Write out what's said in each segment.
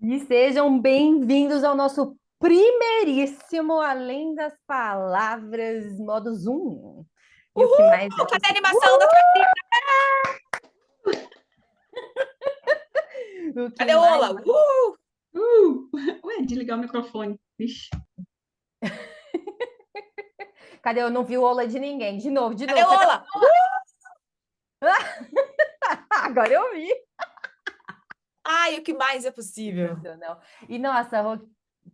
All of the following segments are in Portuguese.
E sejam bem-vindos ao nosso primeiríssimo Além das Palavras, modo Zoom. E o que mais é Cadê a possível? animação da Traquina? O que Cadê o mais? Ola? Ué, desligar o microfone. Vixe. Cadê? Eu não vi o olá de ninguém. De novo, de Cadê novo. o Cadê? Ola? Agora eu vi. Ai, o que mais é possível? Sensacional. E nossa,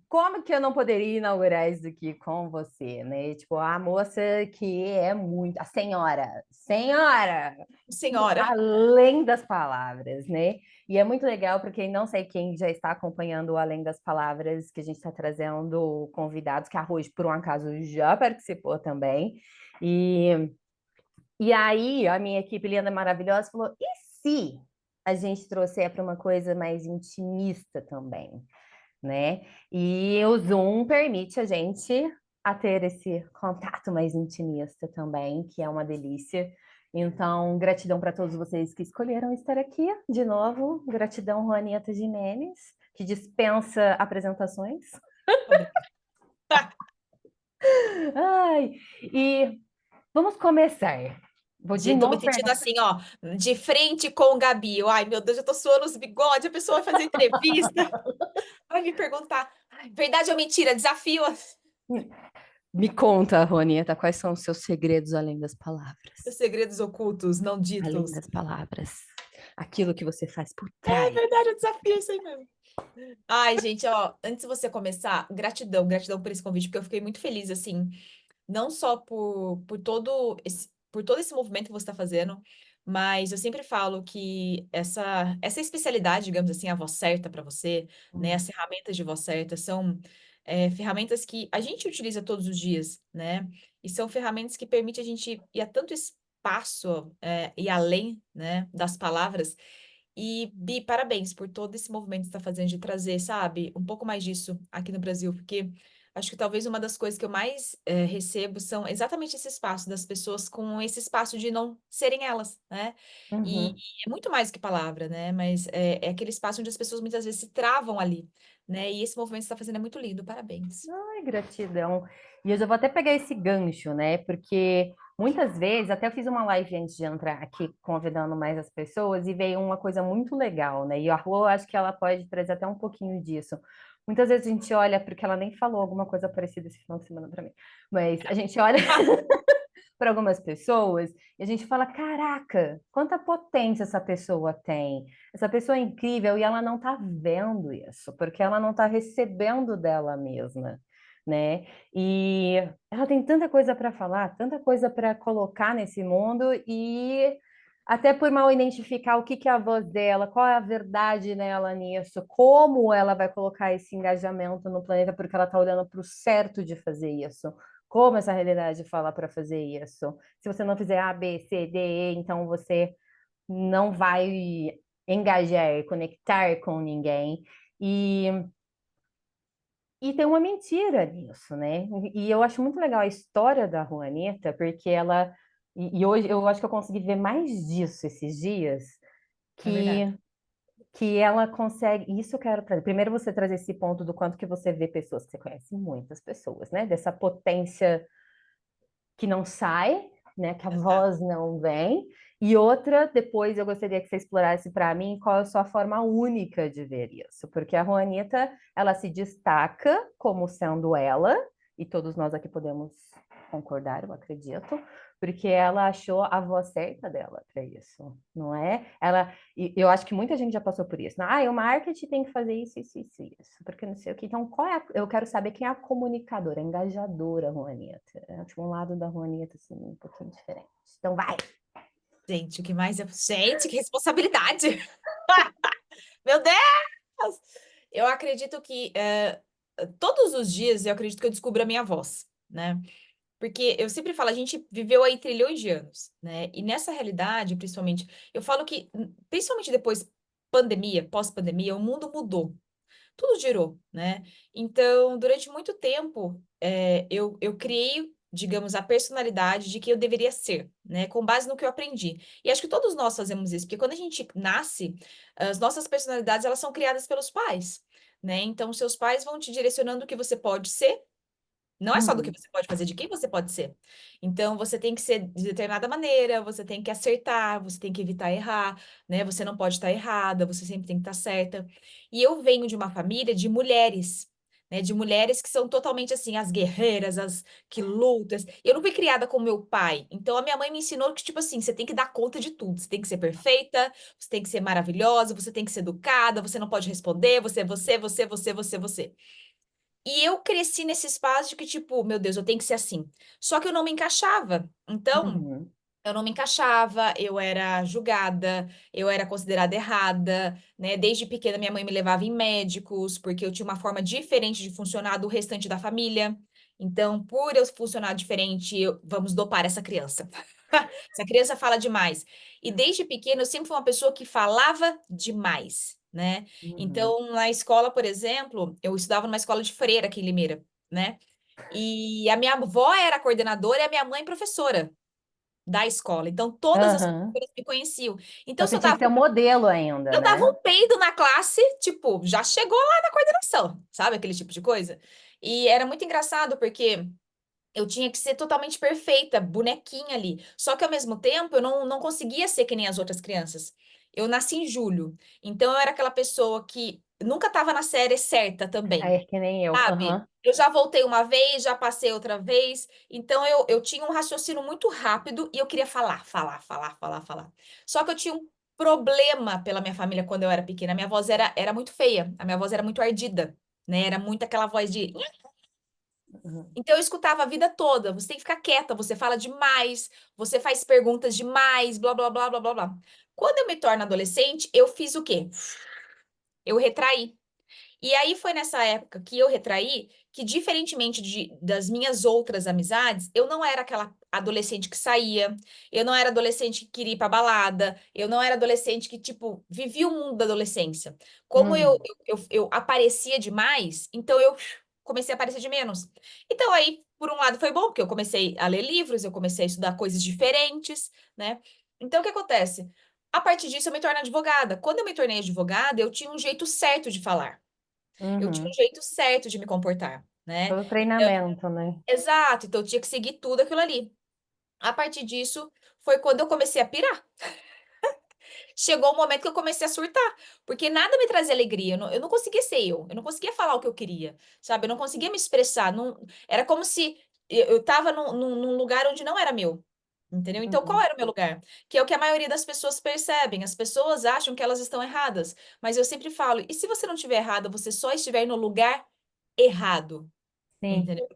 como que eu não poderia inaugurar isso aqui com você, né? Tipo, a moça que é muito, a senhora, Senhora. além das palavras, né? E é muito legal porque não sei quem já está acompanhando o Além das Palavras, que a gente está trazendo convidados, que a Rose, por um acaso, já participou também. E, e aí, a minha equipe linda, maravilhosa, falou: e se a gente trouxer para uma coisa mais intimista também, né? E o Zoom permite a gente a ter esse contato mais intimista também, que é uma delícia. Então, gratidão para todos vocês que escolheram estar aqui de novo. Gratidão, Juanita Gimenez, que dispensa apresentações. Obrigada. Ai, e vamos começar. Vou de Gente, tô me novo sentindo perguntar. assim, ó, de frente com o Gabi. Ai, meu Deus, eu tô suando os bigodes, a pessoa vai fazer entrevista, vai me perguntar, ai, verdade ou mentira? Desafio. Me conta, Juanita, quais são os seus segredos além das Os palavras? segredos ocultos, não Além ditos. das palavras. Aquilo que você faz por É trás. verdade, o desafio é isso aí mesmo. Ai, gente, ó, antes de você começar, gratidão por esse convite, porque eu fiquei muito feliz, assim, não só por todo esse movimento que você está fazendo, mas eu sempre falo que essa especialidade, digamos assim, a voz certa para você, né, as ferramentas de voz certa são ferramentas que a gente utiliza todos os dias, né, e são ferramentas que permitem a gente ir a tanto espaço e além, né, das palavras. E, Bi, parabéns por todo esse movimento que você está fazendo de trazer, sabe, um pouco mais disso aqui no Brasil, porque acho que talvez uma das coisas que eu mais recebo são exatamente esse espaço das pessoas com esse espaço de não serem elas, né? E Uhum. é muito mais do que palavra, né? Mas é aquele espaço onde as pessoas muitas vezes se travam ali, né? E esse movimento que você está fazendo é muito lindo, parabéns. Ai, gratidão. E eu já vou até pegar esse gancho, né? Porque muitas vezes, até eu fiz uma live antes de entrar aqui, convidando mais as pessoas, e veio uma coisa muito legal, né? E a Rô, eu acho que ela pode trazer até um pouquinho disso. Muitas vezes a gente olha, porque ela nem falou alguma coisa parecida esse final de semana para mim, mas a gente olha para algumas pessoas e a gente fala: caraca, quanta potência essa pessoa tem. Essa pessoa é incrível e ela não está vendo isso, porque ela não está recebendo dela mesma, né? E ela tem tanta coisa para falar, tanta coisa para colocar nesse mundo e até por mal identificar o que que é a voz dela, qual é a verdade nela nisso, como ela vai colocar esse engajamento no planeta, porque ela está olhando para o certo de fazer isso. Como essa realidade fala para fazer isso? Se você não fizer A, B, C, D, E, então você não vai engajar, conectar com ninguém. E, e tem uma mentira nisso, né? E eu acho muito legal a história da Juanita, porque ela. E hoje eu acho que eu consegui ver mais disso esses dias, É verdade. que, que ela consegue. Isso eu quero trazer. Primeiro, você trazer esse ponto do quanto que você vê pessoas, você conhece muitas pessoas, né? Dessa potência que não sai, né? Que a Exato. voz não vem. E outra, depois eu gostaria que você explorasse para mim qual é a sua forma única de ver isso, porque a Juanita, ela se destaca como sendo ela, e todos nós aqui podemos concordar, eu acredito, porque ela achou a voz certa dela para isso, não é? Ela, e eu acho que muita gente já passou por isso. Ah, o marketing tem que fazer isso, isso, isso, isso, porque não sei o que. Então, qual é eu quero saber quem é a comunicadora, a engajadora, Juanita. É, tipo, um lado da Juanita, assim, um pouquinho diferente. Então, vai! Gente, o que mais é. Gente, que responsabilidade! Meu Deus! Eu acredito que todos os dias eu acredito que eu descubro a minha voz, né? Porque eu sempre falo, a gente viveu aí trilhões de anos, né? E nessa realidade, principalmente, eu falo que, principalmente depois pandemia, pós-pandemia, o mundo mudou. Tudo girou, né? Então, durante muito tempo, eu criei digamos, a personalidade de quem eu deveria ser, né? Com base no que eu aprendi. E acho que todos nós fazemos isso, porque quando a gente nasce, as nossas personalidades, elas são criadas pelos pais, né? Então, seus pais vão te direcionando o que você pode ser. Não é só do que Uhum. você pode fazer, de quem você pode ser. Então, você tem que ser de determinada maneira, você tem que acertar, você tem que evitar errar, né? Você não pode estar errada, você sempre tem que estar certa. E eu venho de uma família de mulheres, né? De mulheres que são totalmente assim, as guerreiras, as que lutam. Eu não fui criada com meu pai. Então, a minha mãe me ensinou que, tipo assim, você tem que dar conta de tudo. Você tem que ser perfeita, você tem que ser maravilhosa, você tem que ser educada, você não pode responder, você. E eu cresci nesse espaço de que, tipo, meu Deus, eu tenho que ser assim. Só que eu não me encaixava. Então, Uhum. eu não me encaixava, eu era julgada, eu era considerada errada, né? Desde pequena, minha mãe me levava em médicos, porque eu tinha uma forma diferente de funcionar do restante da família. Então, por eu funcionar diferente, vamos dopar essa criança. Essa criança fala demais. E desde pequena, eu sempre fui uma pessoa que falava demais, né? Uhum. Então, na escola, por exemplo, eu estudava numa escola de freira aqui em Limeira, né? E a minha avó era coordenadora e a minha mãe professora da escola. Então, todas as Aham. professoras me conheciam. Então, Então se você tinha que ser o modelo ainda, eu dava né? um peido na classe, tipo, já chegou lá na coordenação, sabe? Aquele tipo de coisa. E era muito engraçado, porque eu tinha que ser totalmente perfeita, bonequinha ali. Só que ao mesmo tempo eu não conseguia ser que nem as outras crianças. Eu nasci em julho, então eu era aquela pessoa que nunca estava na série certa também, É que nem eu. sabe? Aham. Eu já voltei uma vez, já passei outra vez, então eu tinha um raciocínio muito rápido e eu queria falar. Só que eu tinha um problema pela minha família quando eu era pequena. A minha voz era muito feia, a minha voz era muito ardida, né? Era muito aquela voz de Uhum. então, eu escutava a vida toda. Você tem que ficar quieta, você fala demais, você faz perguntas demais, blá, blá, blá, blá, blá, blá. Quando eu me torno adolescente, eu fiz o quê? Eu retraí. E aí foi nessa época que eu retraí que, diferentemente das minhas outras amizades, eu não era aquela adolescente que saía, eu não era adolescente que queria ir pra balada, eu não era adolescente que, tipo, vivia o mundo da adolescência. Como Uhum. eu aparecia demais, então eu comecei a aparecer de menos. Então aí, por um lado, foi bom, porque eu comecei a ler livros, eu comecei a estudar coisas diferentes, né? Então, o que acontece? A partir disso, eu me torno advogada. Quando eu me tornei advogada, eu tinha um jeito certo de falar. Eu tinha um Uhum. jeito certo de me comportar, né? Todo Então, treinamento, né? exato, então eu tinha que seguir tudo aquilo ali. A partir disso, foi quando eu comecei a pirar. Chegou o momento que eu comecei a surtar, porque nada me trazia alegria. Eu não conseguia ser eu não conseguia falar o que eu queria, sabe? Eu não conseguia me expressar. Não, era como se eu estava num lugar onde não era meu. Entendeu? Então, qual Uhum. era o meu lugar? Que é o que a maioria das pessoas percebem. As pessoas acham que elas estão erradas. Mas eu sempre falo, e se você não estiver errada, você só estiver no lugar errado, Sim. entendeu?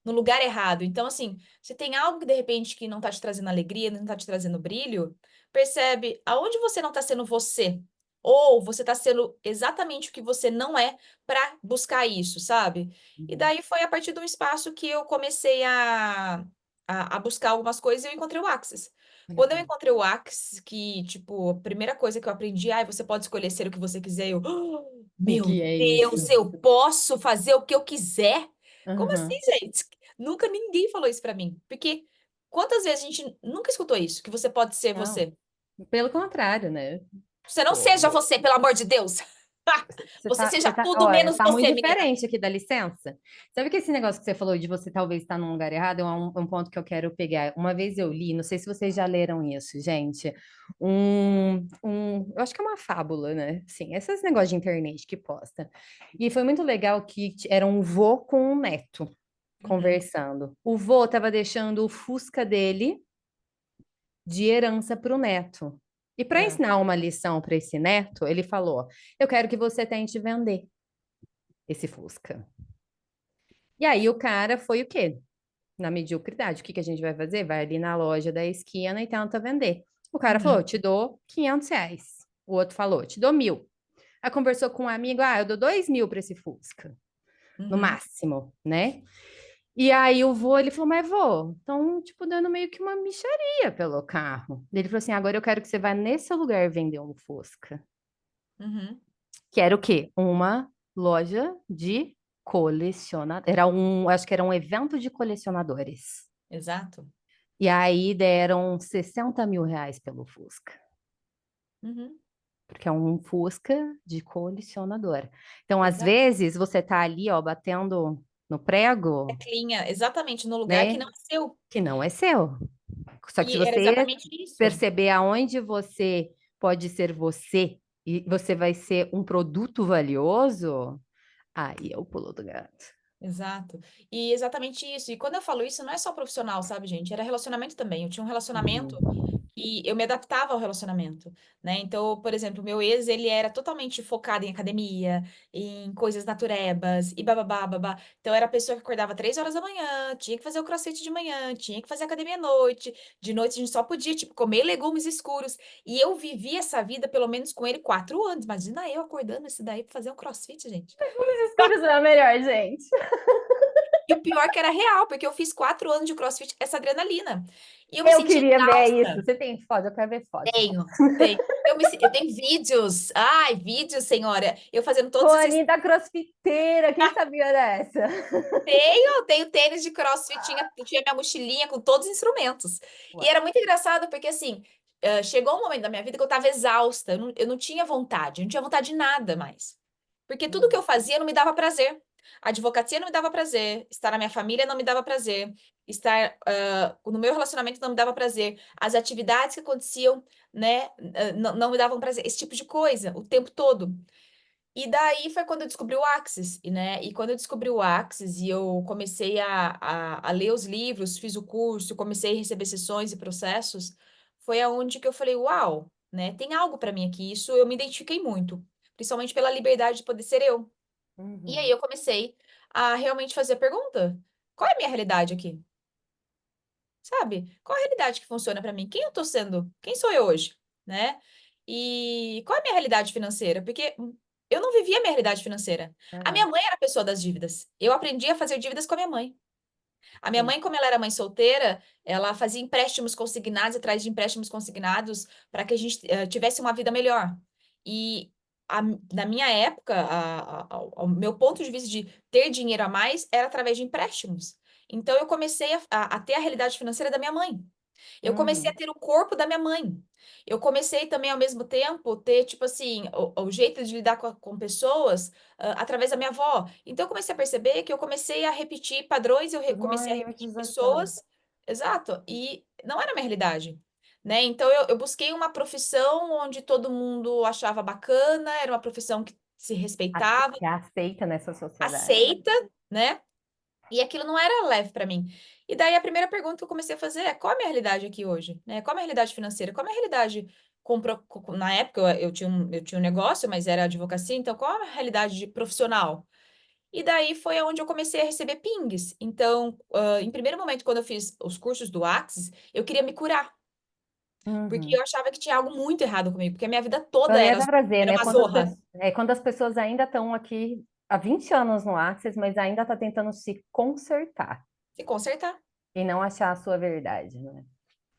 No lugar errado. Então, assim, se tem algo que de repente que não está te trazendo alegria, não está te trazendo brilho, percebe aonde você não está sendo você. Ou você está sendo exatamente o que você não é para buscar isso, sabe? E Uhum. daí foi a partir de um espaço que eu comecei a buscar algumas coisas e eu encontrei o Axis. Quando eu Legal. encontrei o Axis, que, tipo, a primeira coisa que eu aprendi, você pode escolher ser o que você quiser, eu, O meu que é Deus, isso? eu posso fazer o que eu quiser? Como assim, Aham. gente? Nunca ninguém falou isso pra mim. Porque quantas vezes a gente nunca escutou isso? Que você pode ser Não. você. Pelo contrário, né? Você não Pô, seja você, pelo amor de Deus. Você seja tudo olha, menos tá muito você, menina. diferente aqui, dá licença. Sabe que esse negócio que você falou de você talvez estar num lugar errado é um ponto que eu quero pegar. Uma vez eu li, não sei se vocês já leram isso, gente, eu acho que é uma fábula, né? Sim, esses negócios de internet que posta. E foi muito legal que era um vô com um neto Uhum, conversando. O vô estava deixando o Fusca dele de herança para o neto. E para é, ensinar uma lição para esse neto, ele falou: Eu quero que você tente vender esse Fusca. E aí o cara foi o quê? Na mediocridade. O que que a gente vai fazer? Vai ali na loja da esquina e tenta vender. O cara falou: uhum, Eu te dou R$ 500. O outro falou: Te dou 1.000. Aí conversou com um amigo: Eu dou 2.000 para esse Fusca, no uhum, máximo, né? E aí o vô, ele falou, mas vô, estão, tipo, dando meio que uma mixaria pelo carro. Ele falou assim, agora eu quero que você vá nesse lugar vender um Fusca. uhum. Que era o quê? Uma loja de colecionador. Acho que era um evento de colecionadores. Exato. E aí deram 60 mil reais pelo Fusca. Uhum. Porque é um Fusca de colecionador. Então, às Exato. vezes, você tá ali, ó, batendo no prego, Teclinha, exatamente, no lugar que né? não é seu. Que não é seu. Só que se E era você exatamente isso. perceber aonde você pode ser você e você vai ser um produto valioso, aí é o pulo do gato. Exato. E exatamente isso. E quando eu falo isso, não é só profissional, sabe, gente? Era relacionamento também. Eu tinha um relacionamento Uhum. e eu me adaptava ao relacionamento, né? Então, por exemplo, meu ex, ele era totalmente focado em academia, em coisas naturebas e bababá, babá. Então, era a pessoa que acordava 3 horas da manhã, tinha que fazer o crossfit de manhã, tinha que fazer academia à noite. De noite, a gente só podia, tipo, comer legumes escuros. E eu vivi essa vida, pelo menos com ele, 4 anos. Imagina eu acordando esse daí pra fazer um crossfit, gente. Os escuros é a melhor, gente. E o pior é que era real, porque eu fiz 4 anos de CrossFit, essa adrenalina. E eu me Eu sentia queria ver isso. exausta. Você tem foto? Eu quero ver foto. Tenho. Eu tenho vídeos. Ai, vídeos, senhora. Eu fazendo Pô, todos esses. Anitta crossfiteira, quem sabia dessa? Tenho tênis de CrossFit, tinha minha mochilinha com todos os instrumentos. E Ué. era muito engraçado, porque assim, chegou um momento da minha vida que eu tava exausta. Eu não tinha vontade, eu não tinha vontade de nada mais. Porque tudo que eu Uhum. fazia não me dava prazer. A advocacia não me dava prazer, estar na minha família não me dava prazer, estar no meu relacionamento não me dava prazer, as atividades que aconteciam, né, não me davam prazer, esse tipo de coisa, o tempo todo. E daí foi quando eu descobri o Axis, né? E quando eu descobri o Axis e eu comecei a ler os livros, fiz o curso, comecei a receber sessões e processos, foi aonde que eu falei, uau, né? Tem algo para mim aqui. Isso eu me identifiquei muito, principalmente pela liberdade de poder ser eu. E aí Uhum. eu comecei a realmente fazer a pergunta: qual é a minha realidade aqui? Sabe? Qual a realidade que funciona para mim? Quem eu tô sendo? Quem sou eu hoje? Né? E qual é a minha realidade financeira? Porque eu não vivia a minha realidade financeira. A minha Aham. mãe era a pessoa das dívidas. Eu aprendi a fazer dívidas com a minha mãe. A minha Sim. mãe, como ela era mãe solteira, ela fazia empréstimos consignados atrás de empréstimos consignados para que a gente tivesse uma vida melhor. E na minha época, o meu ponto de vista de ter dinheiro a mais era através de empréstimos. Então, eu comecei a ter a realidade financeira da minha mãe. Eu comecei a Uhum. ter o corpo da minha mãe. Eu comecei também, ao mesmo tempo, ter, tipo assim, o jeito de lidar com pessoas através da minha avó. Então, eu comecei a perceber que eu comecei a repetir padrões, Good comecei a morning, repetir utilização. pessoas. Exato. E não era a minha realidade. Né? Então, eu busquei uma profissão onde todo mundo achava bacana, era uma profissão que se respeitava, Que é aceita nessa sociedade. aceita, né? E aquilo não era leve para mim. E daí a primeira pergunta que eu comecei a fazer é: qual é a minha realidade aqui hoje? Né? Qual é a minha realidade financeira? Qual é a minha realidade na época eu tinha um negócio, mas era advocacia, então qual é a realidade profissional? E daí foi onde eu comecei a receber pings. Então, em primeiro momento, quando eu fiz os cursos do Axis, eu queria me curar, porque Uhum. eu achava que tinha algo muito errado comigo, porque a minha vida Eu toda ia era, até trazer, era né? uma zorra. Quando as pessoas ainda estão aqui há 20 anos no Access, mas ainda está tentando se consertar Se consertar. e não achar a sua verdade, né?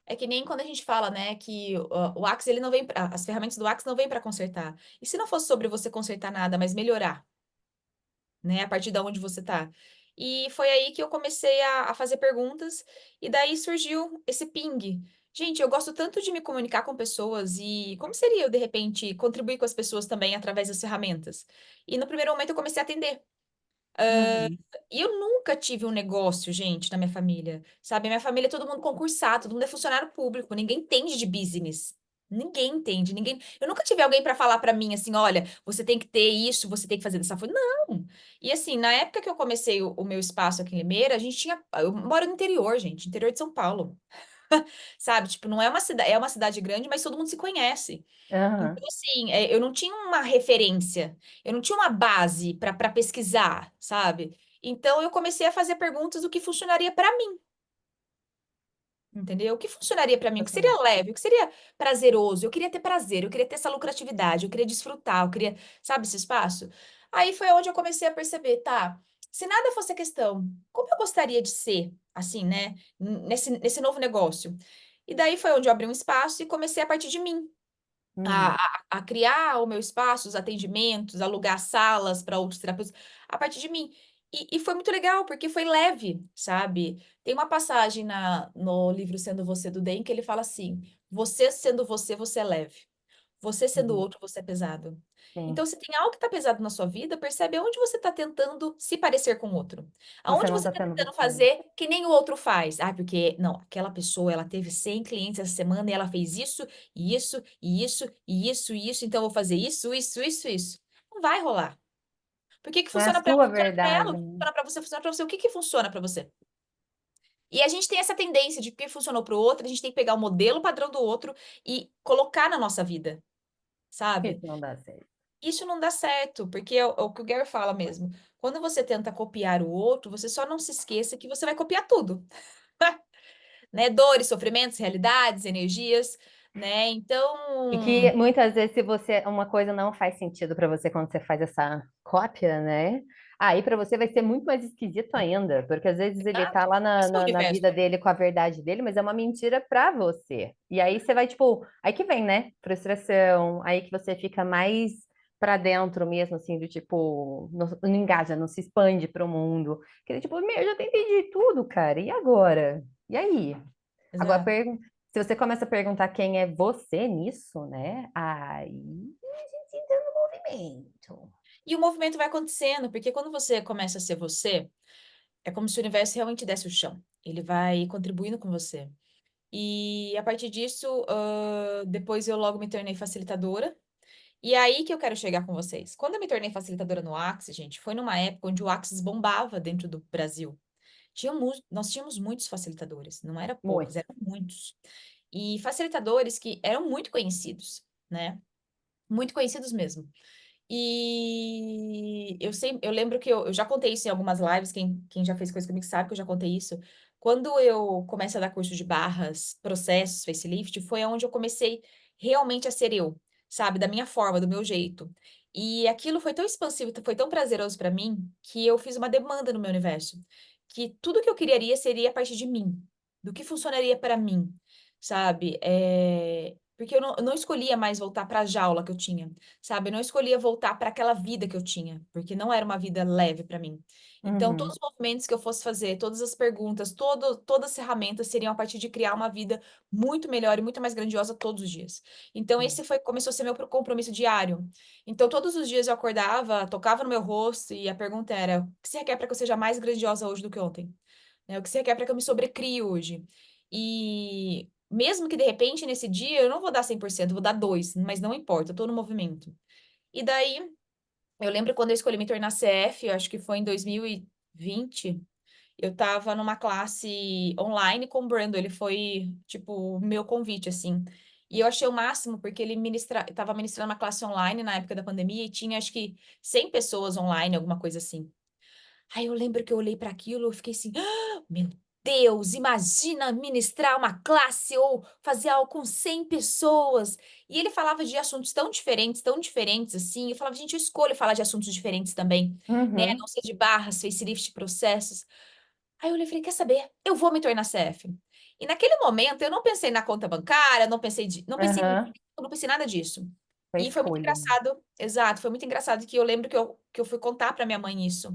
É que nem quando a gente fala, né, que o Axis, ele não vem as ferramentas do Axis não vêm para consertar. E se não fosse sobre você consertar nada, mas melhorar, né, a partir da onde você tá? E foi aí que eu comecei a fazer perguntas e daí surgiu esse ping. Gente, eu gosto tanto de me comunicar com pessoas e como seria eu, de repente, contribuir com as pessoas também através das ferramentas? E no primeiro momento eu comecei a atender. Uhum. E eu nunca tive um negócio, gente, na minha família. Sabe? A minha família é todo mundo concursado, todo mundo é funcionário público, ninguém entende de business. Ninguém entende, ninguém. Eu nunca tive alguém para falar para mim assim, olha, você tem que ter isso, você tem que fazer dessa forma. Não. E assim, na época que eu comecei o meu espaço aqui em Limeira, a gente tinha, eu moro no interior, gente, interior de São Paulo. Sabe? Tipo, não é uma cidade, é uma cidade grande, mas todo mundo se conhece. Aham. Então, assim, eu não tinha uma referência, eu não tinha uma base para pesquisar, sabe? Então, eu comecei a fazer perguntas do que funcionaria para mim, entendeu? O que funcionaria para mim? O que seria Exatamente. leve? O que seria prazeroso? Eu queria ter prazer, eu queria ter essa lucratividade, eu queria desfrutar, eu queria, sabe, esse espaço? Aí foi onde eu comecei a perceber, tá? Se nada fosse a questão, como eu gostaria de ser, assim, né? Nesse novo negócio. E daí foi onde eu abri um espaço e comecei a partir de mim a, Uhum. a criar o meu espaço, os atendimentos, alugar salas para outros terapeutas, a partir de mim. E foi muito legal, porque foi leve, sabe? Tem uma passagem no livro Sendo Você, do Den, que ele fala assim: você sendo você, você é leve. Você sendo Uhum. outro, você é pesado. Sim. Então, se tem algo que está pesado na sua vida, percebe aonde você está tentando se parecer com o outro. Você Aonde não você tá está sendo tentando você. fazer que nem o outro faz. Ah, porque, não, aquela pessoa, ela teve 100 clientes essa semana e ela fez isso, e isso, e isso, e isso, e isso, então eu vou fazer isso, isso, isso, isso. Não vai rolar. Por que que Não é a funciona para ela, sua funciona para ela, verdade, o que né? funciona para você, funciona para você. O que que funciona para você? E a gente tem essa tendência de que funcionou para o outro, a gente tem que pegar o modelo padrão do outro e colocar na nossa vida, sabe? Isso não dá certo. Isso não dá certo, porque é o que o Gary fala mesmo. Quando você tenta copiar o outro, você só não se esqueça que você vai copiar tudo, né? Dores, sofrimentos, realidades, energias, né? E que Então, muitas vezes, se você uma coisa não faz sentido para você quando você faz essa cópia, né? Aí para você vai ser muito mais esquisito ainda, porque às vezes ele tá exato, lá é seu na universo. vida dele com a verdade dele, mas é uma mentira para você. E aí você vai, tipo, aí que vem, né? Frustração, aí que você fica mais para dentro mesmo, assim, do tipo, não engaja, não se expande para o mundo. Que tipo, meu, eu já tentei de tudo, cara, e agora? E aí? Agora, Exato. se você começa a perguntar quem é você nisso, né? Aí a gente entra no movimento. E o movimento vai acontecendo, porque quando você começa a ser você, é como se o universo realmente desse o chão. Ele vai contribuindo com você. E a partir disso, depois eu logo me tornei facilitadora. E é aí que eu quero chegar com vocês. Quando eu me tornei facilitadora no Axis, gente, foi numa época onde o Axis bombava dentro do Brasil. Nós tínhamos muitos facilitadores, não era poucos, Muito. eram muitos. E facilitadores que eram muito conhecidos, né? Muito conhecidos mesmo. E eu lembro que eu já contei isso em algumas lives, quem já fez coisa comigo sabe que eu já contei isso. Quando eu comecei a dar curso de barras, processos, facelift, foi onde eu comecei realmente a ser eu, sabe? Da minha forma, do meu jeito. E aquilo foi tão expansivo, foi tão prazeroso para mim, que eu fiz uma demanda no meu universo. Que tudo que eu queria seria a partir de mim, do que funcionaria para mim, sabe? Porque eu não escolhia mais voltar para a jaula que eu tinha, sabe? Eu não escolhia voltar para aquela vida que eu tinha, porque não era uma vida leve para mim. Então, todos Uhum. os movimentos que eu fosse fazer, todas as perguntas, todas as ferramentas seriam a partir de criar uma vida muito melhor e muito mais grandiosa todos os dias. Então, Sim. esse começou a ser meu compromisso diário. Então, todos os dias eu acordava, tocava no meu rosto e a pergunta era: o que você requer para que eu seja mais grandiosa hoje do que ontem? Né? O que você requer para que eu me sobrecrie hoje? E mesmo que de repente nesse dia eu não vou dar 100%, vou dar 2, mas não importa, eu tô no movimento. E daí, eu lembro quando eu escolhi me tornar CF, eu acho que foi em 2020, eu tava numa classe online com o Brando, ele foi, tipo, o meu convite, assim. E eu achei o máximo, porque ele tava ministrando uma classe online na época da pandemia e tinha, acho que, 100 pessoas online, alguma coisa assim. Aí eu lembro que eu olhei para aquilo e fiquei assim, "Ah, meu Deus, imagina ministrar uma classe ou fazer algo com 100 pessoas." E ele falava de assuntos tão diferentes assim. Eu falava, gente, eu escolho falar de assuntos diferentes também, né? Não Uhum. ser de barras, facelift, processos. Aí eu olhei e falei, quer saber? Eu vou me tornar CF. E naquele momento eu não pensei na conta bancária, não pensei, Aham. não pensei nada disso. Foi E foi muito escolha. engraçado, exato, foi muito engraçado que eu lembro que eu fui contar para minha mãe isso.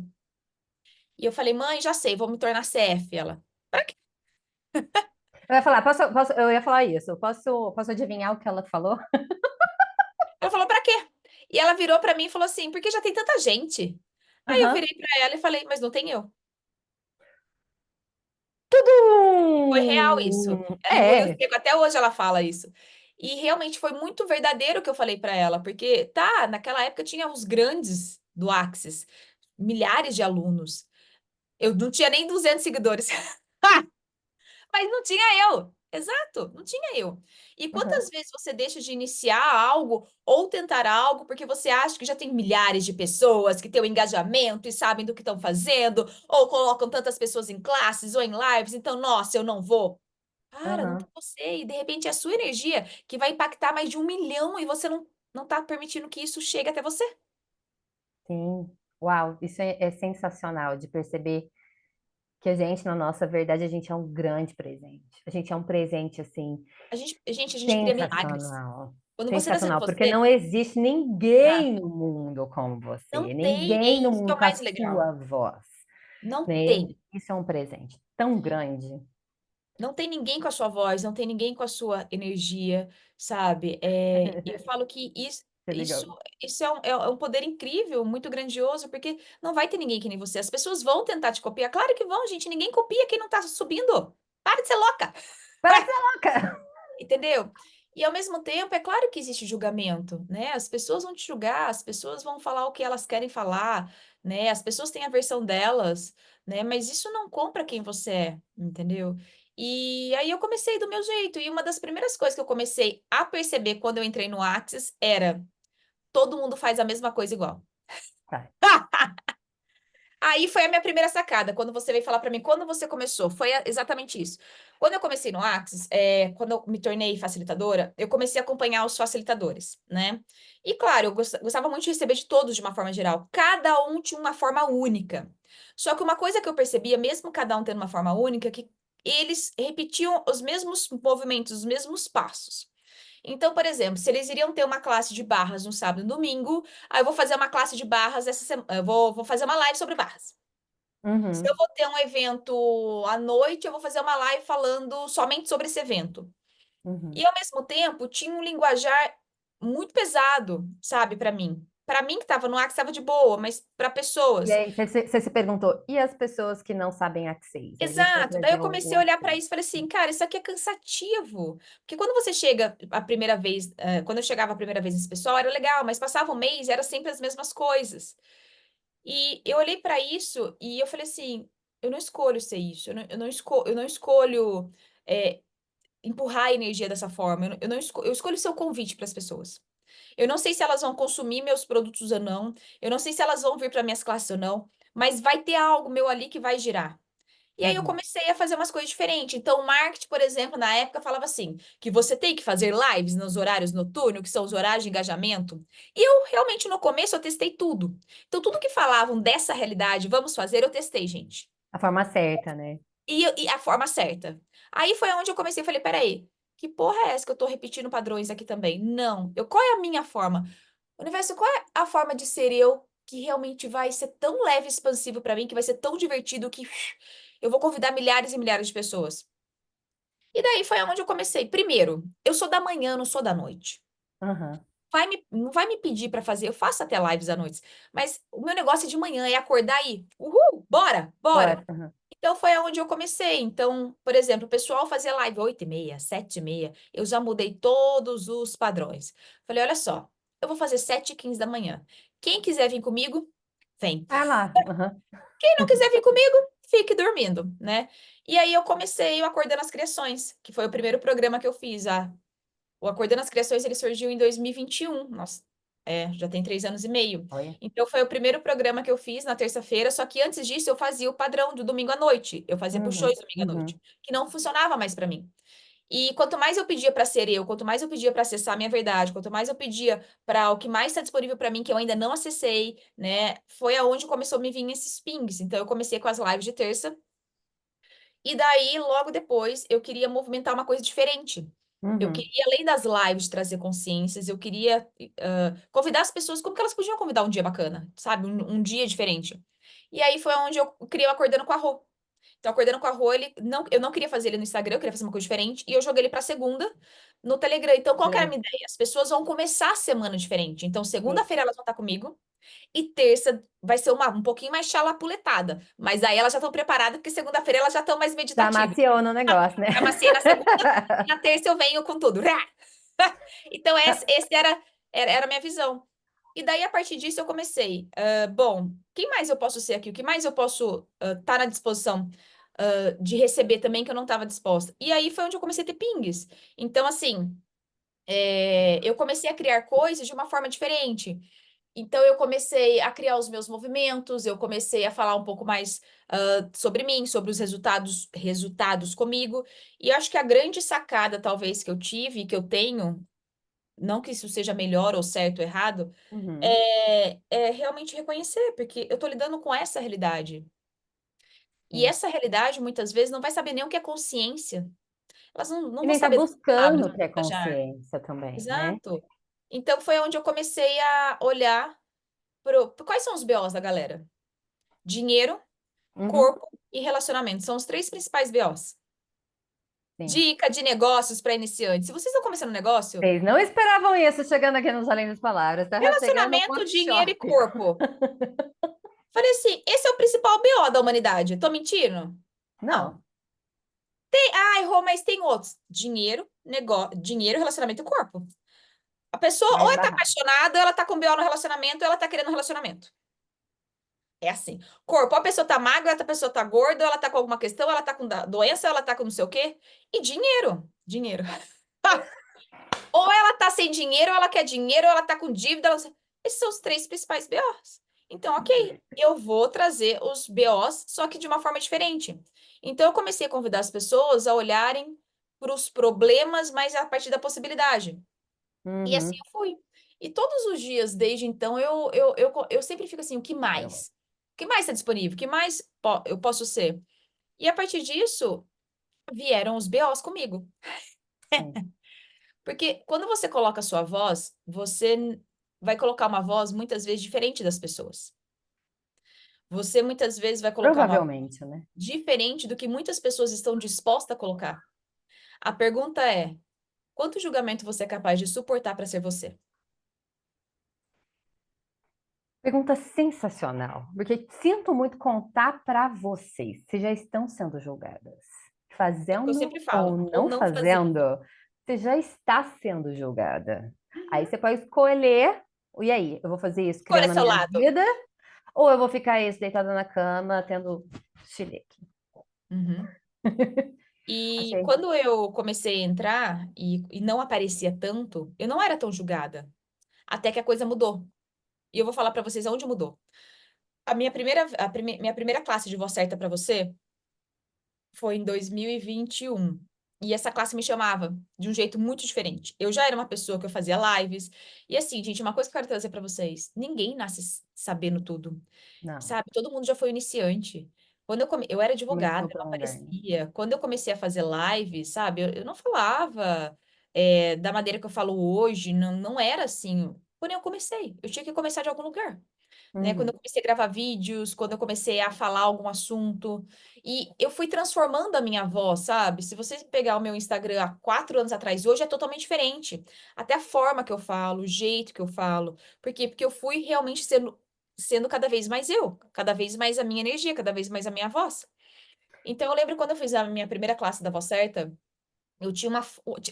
E eu falei, mãe, já sei, vou me tornar CF. Ela, pra quê? Eu ia falar, eu ia falar isso. Posso adivinhar o que ela falou? Ela falou, pra quê? E ela virou pra mim e falou assim, porque já tem tanta gente. Aí eu Aham. virei pra ela e falei, mas não tem eu. Foi real isso. Ela engoliu É. seco, até hoje ela fala isso. E realmente foi muito verdadeiro o que eu falei pra ela, porque tá, naquela época tinha os grandes do Axis, milhares de alunos. Eu não tinha nem 200 seguidores. Mas não tinha eu. Exato, não tinha eu. E Aham. quantas vezes você deixa de iniciar algo ou tentar algo porque você acha que já tem milhares de pessoas que têm o engajamento e sabem do que estão fazendo, ou colocam tantas pessoas em classes ou em lives, então, nossa, eu não vou. Para, não tem Aham. você. E de repente é a sua energia que vai impactar mais de 1 milhão e você não está permitindo que isso chegue até você. Sim. Uau, isso é sensacional de perceber que a gente, na nossa verdade, a gente é um grande presente. A gente é um presente, assim, A gente cria milagres. sensacional. Quando você está sendo Sensacional, porque você, não existe exato, ninguém no mundo como não você, tem. É ninguém no isso que é mundo o com a mais legal. sua voz. Não né? tem. Isso é um presente tão grande. Não tem ninguém com a sua voz, não tem ninguém com a sua energia, sabe? Eu falo que Você isso, ligou? isso é um poder incrível, muito grandioso, porque não vai ter ninguém que nem você. As pessoas vão tentar te copiar. Claro que vão, gente. Ninguém copia quem não tá subindo. Para de ser louca. Para de ser louca! Entendeu? E ao mesmo tempo, é claro que existe julgamento, né? As pessoas vão te julgar, as pessoas vão falar o que elas querem falar, né? As pessoas têm a versão delas, né? Mas isso não compra quem você é, entendeu? E aí eu comecei do meu jeito. E uma das primeiras coisas que eu comecei a perceber quando eu entrei no Axis era todo mundo faz a mesma coisa igual. Tá. Aí foi a minha primeira sacada, quando você veio falar para mim, quando você começou, foi exatamente isso. Quando eu comecei no Axis, quando eu me tornei facilitadora, eu comecei a acompanhar os facilitadores, né? E claro, eu gostava muito de receber de todos de uma forma geral. Cada um tinha uma forma única. Só que uma coisa que eu percebia, mesmo cada um tendo uma forma única, é que eles repetiam os mesmos movimentos, os mesmos passos. Então, por exemplo, se eles iriam ter uma classe de barras no sábado e no domingo, aí eu vou fazer uma classe de barras essa semana, eu vou fazer uma live sobre barras. Se eu Uhum, vou ter um evento à noite, eu vou fazer uma live falando somente sobre esse evento. uhum. E ao mesmo tempo, tinha um linguajar muito pesado, sabe, para mim. Para mim que estava no ar, que estava de boa, mas para E pessoas. aí, você se perguntou, e as pessoas que não sabem Access? A gente vai Exato. Daí trazer eu o comecei a olhar para Access. isso e falei assim, cara, isso aqui é cansativo. Porque quando você chega a primeira vez, quando eu chegava a primeira vez nesse pessoal, era legal, mas passava um mês e era sempre as mesmas coisas. E eu olhei para isso e eu falei assim, eu não escolho ser isso, eu não escolho é, empurrar a energia dessa forma, eu não eu escolho ser o convite para as pessoas. Eu não sei se elas vão consumir meus produtos ou não, eu não sei se elas vão vir para minhas classes ou não, mas vai ter algo meu ali que vai girar. E aí eu Uhum. comecei a fazer umas coisas diferentes. Então, o marketing, por exemplo, na época falava assim, que você tem que fazer lives nos horários noturnos, que são os horários de engajamento. E eu realmente no começo eu testei tudo. Então, tudo que falavam dessa realidade, vamos fazer, eu testei, gente. A forma certa, né? E a forma certa. Aí foi onde eu comecei, falei, peraí, que porra é essa que eu tô repetindo padrões aqui também? Não. Qual é a minha forma? Universo, qual é a forma de ser eu que realmente vai ser tão leve e expansivo pra mim, que vai ser tão divertido que eu vou convidar milhares e milhares de pessoas? E daí foi onde eu comecei. Primeiro, eu sou da manhã, não sou da noite. Uhum. Não vai me pedir pra fazer, eu faço até lives à noite, mas o meu negócio é de manhã, é acordar aí. Uhul, bora, bora. Bora. Uhum. Então foi onde eu comecei. Então, por exemplo, o pessoal fazia live 8h30, 7h30. Eu já mudei todos os padrões. Falei, olha só, eu vou fazer 7h15 da manhã. Quem quiser vir comigo, vem. Ah lá. Uhum. Quem não quiser vir comigo, fique dormindo, né? E aí eu comecei o Acordando as Criações, que foi o primeiro programa que eu fiz. O Acordando as Criações, ele surgiu em 2021. Nossa, já tem 3 anos e meio. Olha. Então, foi o primeiro programa que eu fiz na terça-feira, só que antes disso eu fazia o padrão do domingo à noite. Eu fazia Uhum. puxões domingo à noite, Uhum. que não funcionava mais para mim. E quanto mais eu pedia para ser eu, quanto mais eu pedia para acessar a minha verdade, quanto mais eu pedia para o que mais está disponível para mim, que eu ainda não acessei, né? Foi aonde começou a me vir esses pings. Então, eu comecei com as lives de terça. E daí, logo depois, eu queria movimentar uma coisa diferente. Eu Uhum. queria, além das lives, trazer consciências, eu queria convidar as pessoas como que elas podiam convidar um dia bacana, sabe? Um dia diferente. E aí foi onde eu criei o Acordando com a Rô. Então, Acordando com a Rô, eu não queria fazer ele no Instagram, eu queria fazer uma coisa diferente, e eu joguei ele pra segunda no Telegram. Então, qual que era a minha ideia? As pessoas vão começar a semana diferente. Então, Sim. segunda-feira elas vão estar comigo, e terça vai ser um pouquinho mais chalapuletada. Mas aí elas já estão preparadas, porque segunda-feira elas já estão mais Já meditativas. maciou no negócio, né? Já maciei na segunda, e na terça eu venho com tudo. Rá! Então, esse era a minha visão. E daí, a partir disso, eu comecei. Bom, quem mais eu posso ser aqui? O que mais eu posso estar na disposição de receber também que eu não estava disposta? E aí foi onde eu comecei a ter pings. Então, assim, eu comecei a criar coisas de uma forma diferente. Então, eu comecei a criar os meus movimentos, eu comecei a falar um pouco mais sobre mim, sobre os resultados comigo. E eu acho que a grande sacada, talvez, que eu tive, que eu tenho, não que isso seja melhor ou certo ou errado, Uhum. é realmente reconhecer, porque eu estou lidando com essa realidade. E Sim. essa realidade, muitas vezes, não vai saber nem o que é consciência. Elas não E vão nem tá saber das palavras buscando do ter linguajar. consciência também, né? Exato. Então, foi onde eu comecei a olhar quais são os BOs da galera? Dinheiro, Uhum. corpo e relacionamento. São os 3 principais BOs. Sim. Dica de negócios para iniciantes. Se vocês estão começando um negócio, Vocês não esperavam isso chegando aqui nos Além das Palavras. Tava pegando relacionamento, um dinheiro e choque. corpo. Falei assim, esse é o principal BO da humanidade. Tô mentindo? Não, Não. Ai, Rô, mas tem outros. Dinheiro, negócio, dinheiro, relacionamento e corpo. A pessoa ou vai tá barrar. apaixonada, ou ela tá com BO no relacionamento, ou ela tá querendo um relacionamento. É assim. Corpo, ou a pessoa tá magra, ou a pessoa tá gorda, ou ela tá com alguma questão, ou ela tá com doença, ou ela tá com não sei o quê. E dinheiro. Dinheiro. Ou ela tá sem dinheiro, ou ela quer dinheiro, ou ela tá com dívida. Esses são os 3 principais BOs. Então, ok, eu vou trazer os BOs, só que de uma forma diferente. Então, eu comecei a convidar as pessoas a olharem para os problemas, mas a partir da possibilidade. E assim Uhum. eu fui. E todos os dias, desde então, eu sempre fico assim, o que Eu- mais? O que mais está disponível? O que mais eu posso ser? E a partir disso, vieram os BOs comigo. Sim. Porque quando você coloca a sua voz, você vai colocar uma voz muitas vezes diferente das pessoas. Você muitas vezes vai colocar uma voz Provavelmente, né? diferente do que muitas pessoas estão dispostas a colocar. A pergunta é: quanto julgamento você é capaz de suportar para ser você? Pergunta sensacional, porque sinto muito contar para vocês. Vocês já estão sendo julgadas. É o que eu Fazendo sempre ou falo, ou não não fazendo. fazendo, você já está sendo julgada. Aí Uhum. você pode escolher, e aí, eu vou fazer isso Escolha criando a seu minha lado. vida, ou eu vou ficar isso deitada na cama, tendo chilique. Uhum. E Achei. quando eu comecei a entrar e não aparecia tanto, eu não era tão julgada. Até que a coisa mudou. E eu vou falar para vocês aonde mudou. Minha primeira classe de Voz Certa para você foi em 2021. E essa classe me chamava de um jeito muito diferente. Eu já era uma pessoa que eu fazia lives. E assim, gente, uma coisa que eu quero trazer para vocês: ninguém nasce sabendo tudo, Não, sabe? Todo mundo já foi iniciante. Eu era muito advogada, pelo eu não contrário. aparecia. Quando eu comecei a fazer live, sabe? Eu não falava da maneira que eu falo hoje, não era assim. Porém, eu comecei. Eu tinha que começar de algum lugar, né? Quando eu Uhum. comecei a gravar vídeos, quando eu comecei a falar algum assunto, e eu fui transformando a minha voz, sabe? Se você pegar o meu Instagram há 4 anos atrás, hoje é totalmente diferente. Até a forma que eu falo, o jeito que eu falo. Por quê? Porque eu fui realmente sendo cada vez mais eu, cada vez mais a minha energia, cada vez mais a minha voz. Então, eu lembro quando eu fiz a minha primeira classe da Voz Certa,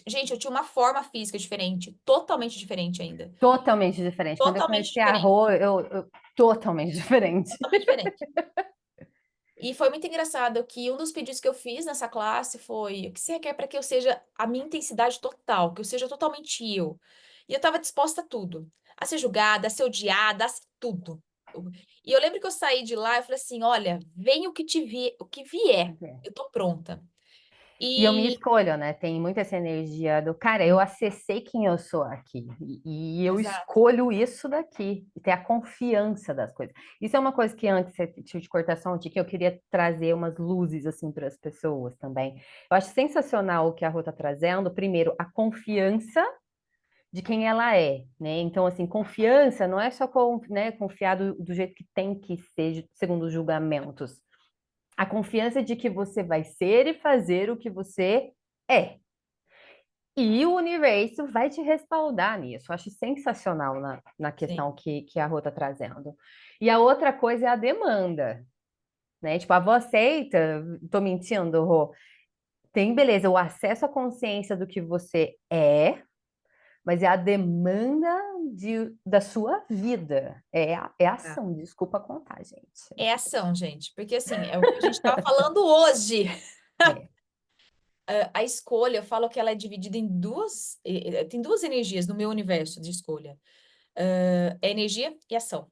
gente, eu tinha uma forma física diferente, totalmente diferente ainda. Totalmente diferente. Quando eu Totalmente conheci a diferente, Rô, totalmente diferente. totalmente diferente. E foi muito engraçado que um dos pedidos que eu fiz nessa classe foi: o que você requer para que eu seja a minha intensidade total, que eu seja totalmente eu? E eu estava disposta a tudo, a ser julgada, a ser odiada, a ser tudo. E eu lembro que eu saí de lá e falei assim: olha, vem o que vier, eu tô pronta. E eu me E escolho, né? Tem muito essa energia do cara, eu acessei quem eu sou aqui e eu exato, escolho isso daqui, e ter a confiança das coisas. Isso é uma coisa que antes de cortação de que eu queria trazer umas luzes assim para as pessoas também. Eu acho sensacional o que a Rô tá trazendo. Primeiro, a confiança de quem ela é, né? Então, assim, confiança não é só né, confiar do jeito que tem que ser, segundo os julgamentos. A confiança de que você vai ser e fazer o que você é. E o universo vai te respaldar nisso. Eu acho sensacional na sim, questão que a Rô está trazendo. E a outra coisa é a demanda, né? Tipo, a voz aceita, tô mentindo, Rô. Tem, beleza, o acesso à consciência do que você é, mas é a demanda da sua vida. É tá. ação, desculpa contar, gente. É ação, gente, porque assim, é o que a gente estava falando hoje. É. A escolha, eu falo que ela é dividida em tem duas energias no meu universo de escolha. É energia e ação.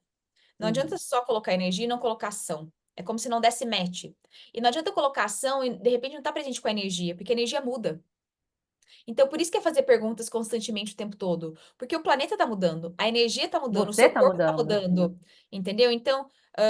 Não adianta Uhum. só colocar energia e não colocar ação. É como se não desse match. E não adianta colocar ação e de repente não estar presente com a energia, porque a energia muda. Então, por isso que é fazer perguntas constantemente o tempo todo. Porque o planeta está mudando, a energia está mudando, o Você seu tá corpo está mudando. mudando. Entendeu? Então,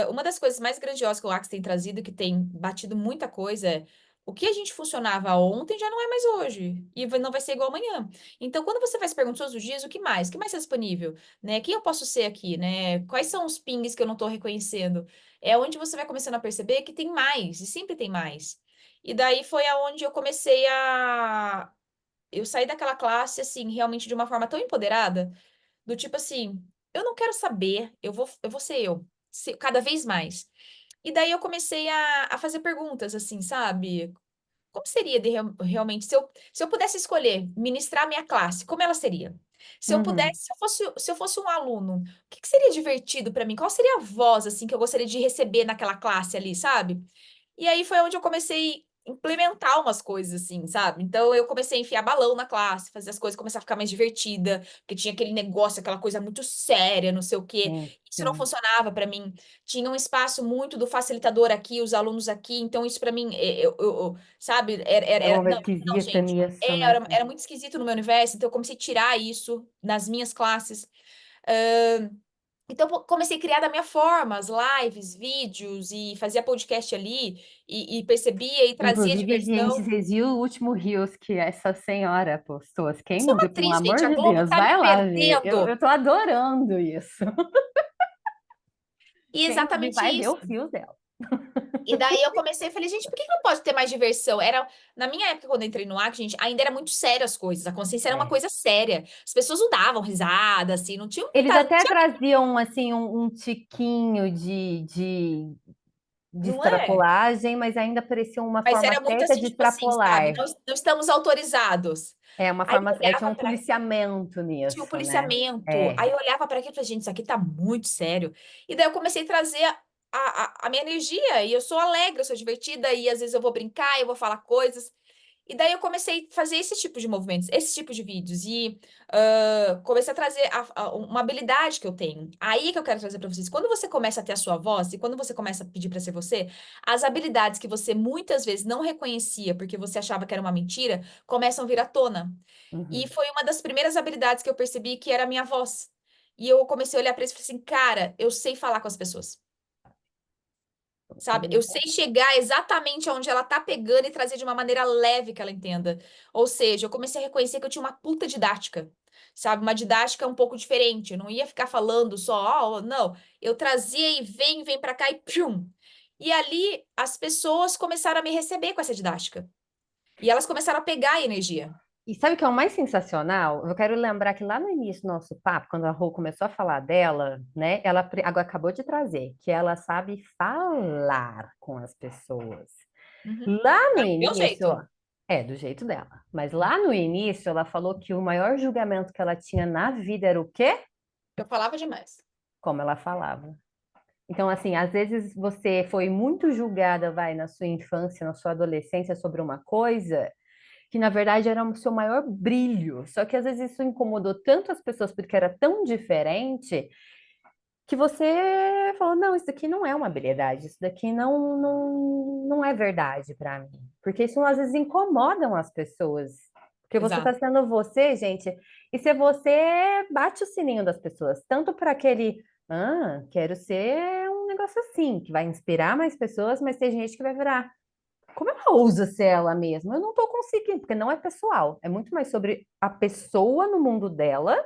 uma das coisas mais grandiosas que o Axe tem trazido, que tem batido muita coisa, é O que a gente funcionava ontem já não é mais hoje, e não vai ser igual amanhã. Então, quando você faz perguntas todos os dias, o que mais? O que mais é disponível? Né? Quem eu posso ser aqui, né? Quais são os pings que eu não estou reconhecendo? É onde você vai começando a perceber que tem mais, e sempre tem mais. E daí foi aonde eu comecei a... Eu saí daquela classe, assim, realmente de uma forma tão empoderada, do tipo assim, eu não quero saber, eu vou ser eu, cada vez mais. E daí eu comecei a fazer perguntas, assim, sabe? Como seria realmente, se eu pudesse escolher ministrar minha classe, como ela seria? Se eu Uhum. pudesse, se eu fosse um aluno, o que que seria divertido para mim? Qual seria a voz, assim, que eu gostaria de receber naquela classe ali, sabe? E aí foi onde eu comecei a implementar umas coisas assim, sabe? Então eu comecei a enfiar balão na classe, fazer as coisas começar a ficar mais divertida, porque tinha aquele negócio, aquela coisa muito séria, não sei o quê. Sim, Isso não sim. funcionava para mim. Tinha um espaço muito do facilitador aqui, os alunos aqui, então isso para mim, sabe, É uma não, não, esquisita gente. nisso, né? Era muito esquisito no meu universo, então eu comecei a tirar isso nas minhas classes. Então, comecei a criar da minha forma, as lives, vídeos, e fazia podcast ali, e percebia e trazia Inclusive, gente, diversão. vocês viram o último Reels que essa senhora postou? Quem Isso é não uma viu, pelo atriz, gente, amor a de Globo Deus, tá me vai lá ver. Eu, perdendo. eu tô adorando isso. E Quem não viu, exatamente vai ver isso. o fio dela. E daí eu comecei e falei, gente, por que que não pode ter mais diversão? Na minha época, quando eu entrei no AC, gente, ainda era muito sério as coisas. A consciência era uma É. coisa séria. As pessoas não davam risada, assim, não tinham Eles muita. Não até tinha, traziam, assim, um tiquinho de não é? extrapolagem, mas ainda parecia uma Mas forma era muito certa assim, de tipo assim, sabe? extrapolar. Não estamos autorizados. É uma Aí eu forma, tinha olhava um para policiamento tinha o nisso, né? policiamento. É. Aí eu olhava para aquilo e falei, gente, isso aqui tá muito sério. E daí eu comecei a trazer a minha energia. E eu sou alegre, eu sou divertida, e às vezes eu vou brincar, eu vou falar coisas. E daí eu comecei a fazer esse tipo de movimentos, esse tipo de vídeos. E comecei a trazer uma habilidade que eu tenho. Aí que eu quero trazer para vocês. Quando você começa a ter a sua voz, e quando você começa a pedir para ser você, as habilidades que você muitas vezes não reconhecia porque você achava que era uma mentira, começam a vir à tona. E Uhum. foi uma das primeiras habilidades que eu percebi que era a minha voz. E eu comecei a olhar para isso e falei assim, cara, eu sei falar com as pessoas. Todo Sabe? Eu mundo. sei chegar exatamente onde ela tá pegando e trazer de uma maneira leve que ela entenda. Ou seja, eu comecei a reconhecer que eu tinha uma puta didática. Sabe? Uma didática um pouco diferente. Eu não ia ficar falando só, não. Eu trazia e vem pra cá e pum. E ali as pessoas começaram a me receber com essa didática. E elas começaram a pegar a energia. E sabe o que é o mais sensacional? Eu quero lembrar que lá no início do nosso papo, quando a Rô começou a falar dela, né? Ela agora acabou de trazer que ela sabe falar com as pessoas. Uhum. Lá no É do meu início, jeito. é do jeito dela, mas lá no início ela falou que o maior julgamento que ela tinha na vida era o quê? Eu falava demais. Como ela falava. Então, assim, às vezes você foi muito julgada, vai, na sua infância, na sua adolescência sobre uma coisa que na verdade era o seu maior brilho. Só que às vezes isso incomodou tanto as pessoas porque era tão diferente que você falou: não, isso daqui não é uma habilidade, isso daqui não é verdade para mim. Porque isso às vezes incomodam as pessoas. Porque você está Exato. sendo você, gente, e ser você bate o sininho das pessoas, tanto para aquele, quero ser um negócio assim, que vai inspirar mais pessoas, mas tem gente que vai virar. Como ela ousa ser ela mesma? Eu não estou conseguindo, porque não é pessoal. É muito mais sobre a pessoa no mundo dela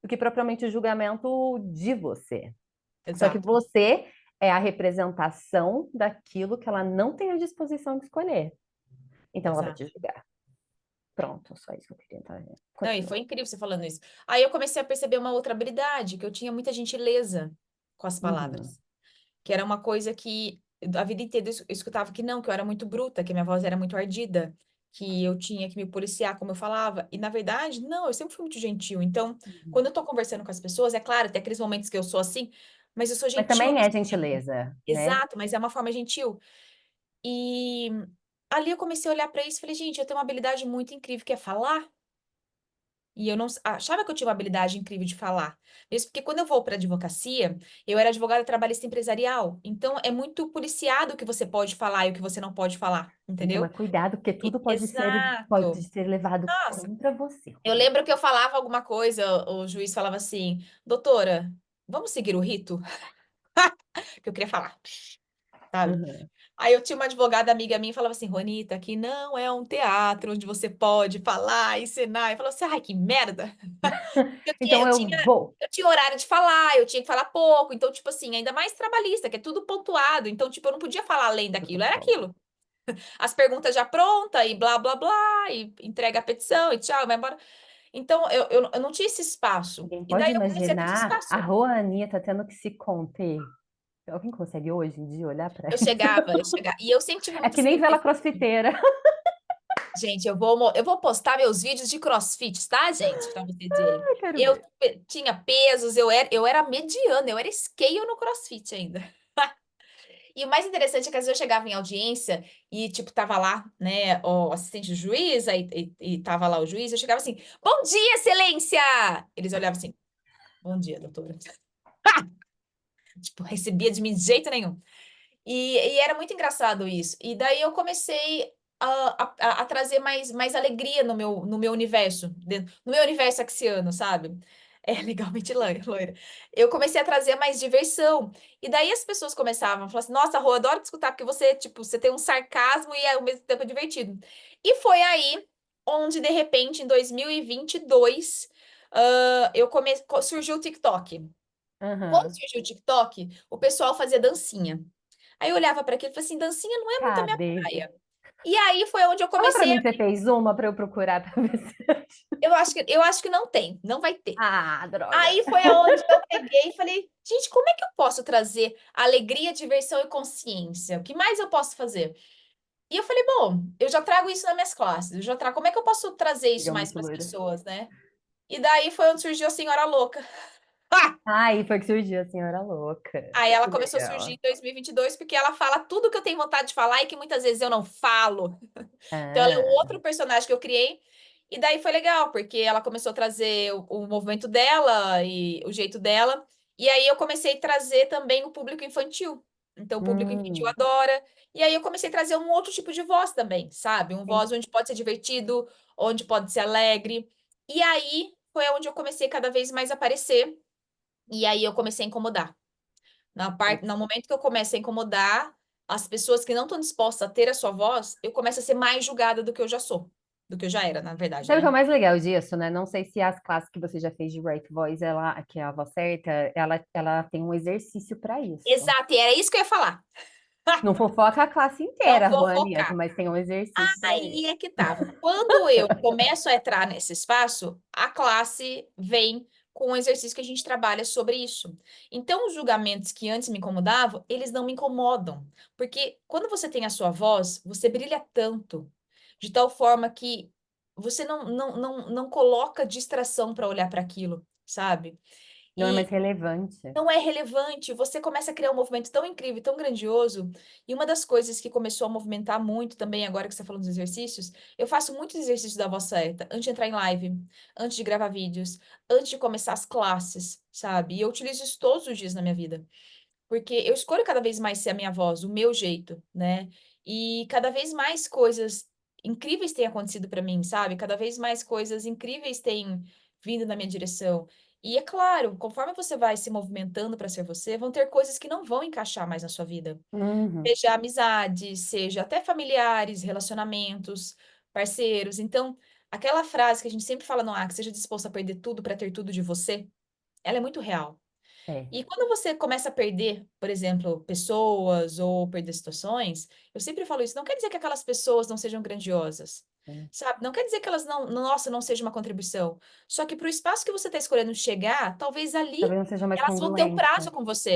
do que propriamente o julgamento de você. Só que Exato. você é a representação daquilo que ela não tem a disposição de escolher. Então ela vai te Exato. julgar. Pronto, só isso que eu queria entrar. Não, e Continua. foi incrível você falando isso. Aí eu comecei a perceber uma outra habilidade, que eu tinha muita gentileza com as Uhum, palavras. Que era uma coisa que a vida inteira eu escutava que não, que eu era muito bruta, que minha voz era muito ardida, que eu tinha que me policiar como eu falava. E na verdade, não, eu sempre fui muito gentil. Então, uhum. quando eu tô conversando com as pessoas, é claro, tem aqueles momentos que eu sou assim, mas eu sou Mas gentil. também é gentileza, né? Exato, mas é uma forma gentil. E ali eu comecei a olhar para isso e falei, gente, eu tenho uma habilidade muito incrível que é falar. E eu não achava que eu tinha uma habilidade incrível de falar. Mesmo porque quando eu vou para advocacia, eu era advogada trabalhista empresarial. Então é muito policiado o que você pode falar e o que você não pode falar, Tem que tomar entendeu? cuidado, porque tudo pode Exato. ser levado Nossa, contra você. eu lembro que eu falava alguma coisa, o juiz falava assim: doutora, vamos seguir o rito? Que eu queria falar. sabe? Uhum. Aí eu tinha uma advogada amiga minha e falava assim, Juanita, aqui não é um teatro onde você pode falar, ensinar. E falou assim, ai, que merda. Eu tinha, Então eu eu tinha, vou. eu tinha horário de falar, eu tinha que falar pouco. Então, tipo assim, ainda mais trabalhista, que é tudo pontuado. Então, tipo, eu não podia falar além daquilo, era Protocolo. aquilo. As perguntas já prontas e blá, blá, blá, e entrega a petição e tchau, vai embora. Então, eu não tinha esse espaço. Ninguém E daí pode eu comecei a ter esse imaginar a espaço. Roaninha tendo que se conter. Alguém consegue hoje em dia olhar para isso? Eu chegava. E eu sempre tive É muita que nem vela certeza. crossfiteira. Gente, eu vou postar meus vídeos de CrossFit, tá, gente? Pra vocês verem. Ai, quero Eu ver. tinha pesos, eu era mediana, eu era scale no CrossFit ainda. E o mais interessante é que às vezes eu chegava em audiência e, tipo, tava lá, né, o assistente do juiz, e tava lá o juiz, eu chegava assim, bom dia, excelência! Eles olhavam assim, bom dia, doutora. Tipo, recebia de mim de jeito nenhum. E era muito engraçado isso. E daí eu comecei a trazer mais alegria no meu universo, no meu universo axiano, sabe? É legalmente loira. Eu comecei a trazer mais diversão. E daí as pessoas começavam a falar assim: Nossa, Rô, adoro te escutar, porque você, tipo, você tem um sarcasmo e ao mesmo tempo é divertido. E foi aí onde, de repente, em 2022, surgiu o TikTok. Quando Aham. surgiu o TikTok, o pessoal fazia dancinha. Aí eu olhava para aquilo e falei assim, dancinha não é muito a minha Cadê? praia. E aí foi onde eu Fala pra comecei mim que você fez uma pra eu procurar pra ver se... eu acho que não tem, não vai ter. Ah, droga. Aí foi aonde eu peguei e falei, gente, como é que eu posso trazer alegria, diversão e consciência? O que mais eu posso fazer? E eu falei, bom, eu já trago isso nas minhas classes, eu já trago, como é que eu posso trazer isso mais Legalmente para as loira. pessoas, né? E daí foi onde surgiu a Senhora Louca. Aí foi que surgiu a senhora louca. Aí ela Que começou a surgir legal. em 2022 porque ela fala tudo que eu tenho vontade de falar e que muitas vezes eu não falo. Então, ela é um Ah, outro personagem que eu criei. E daí foi legal, porque ela começou a trazer o movimento dela e o jeito dela. E aí eu comecei a trazer também o público infantil. Então, o público infantil hum, adora. E aí eu comecei a trazer um outro tipo de voz também, sabe? Um sim. voz onde pode ser divertido, onde pode ser alegre. E aí foi onde eu comecei cada vez mais a aparecer. E aí eu comecei a incomodar. No momento que eu começo a incomodar as pessoas que não estão dispostas a ter a sua voz, eu começo a ser mais julgada do que eu já sou, do que eu já era, na verdade, Sabe o que é né? o mais legal disso, né? Não sei se as classes que você já fez de Right Voice, ela, que é a voz certa, ela tem um exercício para isso. Exato, e era isso que eu ia falar. Não fofoca a classe Não inteira, vou Juanieta, focar. mas tem um exercício para Aí isso. é que tá. Quando eu começo a entrar nesse espaço, a classe vem com um exercício que a gente trabalha sobre isso. Então, os julgamentos que antes me incomodavam, eles não me incomodam. Porque quando você tem a sua voz, você brilha tanto, de tal forma que você não coloca distração para olhar para aquilo, sabe? Não é mais relevante. Não é relevante. Você começa a criar um movimento tão incrível, tão grandioso. E uma das coisas que começou a movimentar muito também, agora que você está falando dos exercícios, eu faço muitos exercícios da voz certa, antes de entrar em live, antes de gravar vídeos, antes de começar as classes, sabe? E eu utilizo isso todos os dias na minha vida. Porque eu escolho cada vez mais ser a minha voz, o meu jeito, né? E cada vez mais coisas incríveis têm acontecido para mim, sabe? Cada vez mais coisas incríveis têm vindo na minha direção. E é claro, conforme você vai se movimentando para ser você, vão ter coisas que não vão encaixar mais na sua vida. Uhum. Seja amizades, seja até familiares, relacionamentos, parceiros. Então, aquela frase que a gente sempre fala no ar, que seja disposto a perder tudo para ter tudo de você, ela é muito real. É, E quando você começa a perder, por exemplo, pessoas ou perder situações, eu sempre falo isso, não quer dizer que aquelas pessoas não sejam grandiosas, sim. sabe? Não quer dizer que elas nossa, não seja uma contribuição. Só que para o espaço que você está escolhendo chegar, talvez ali Talvez não seja mais elas vão ter um prazo congruência. com você.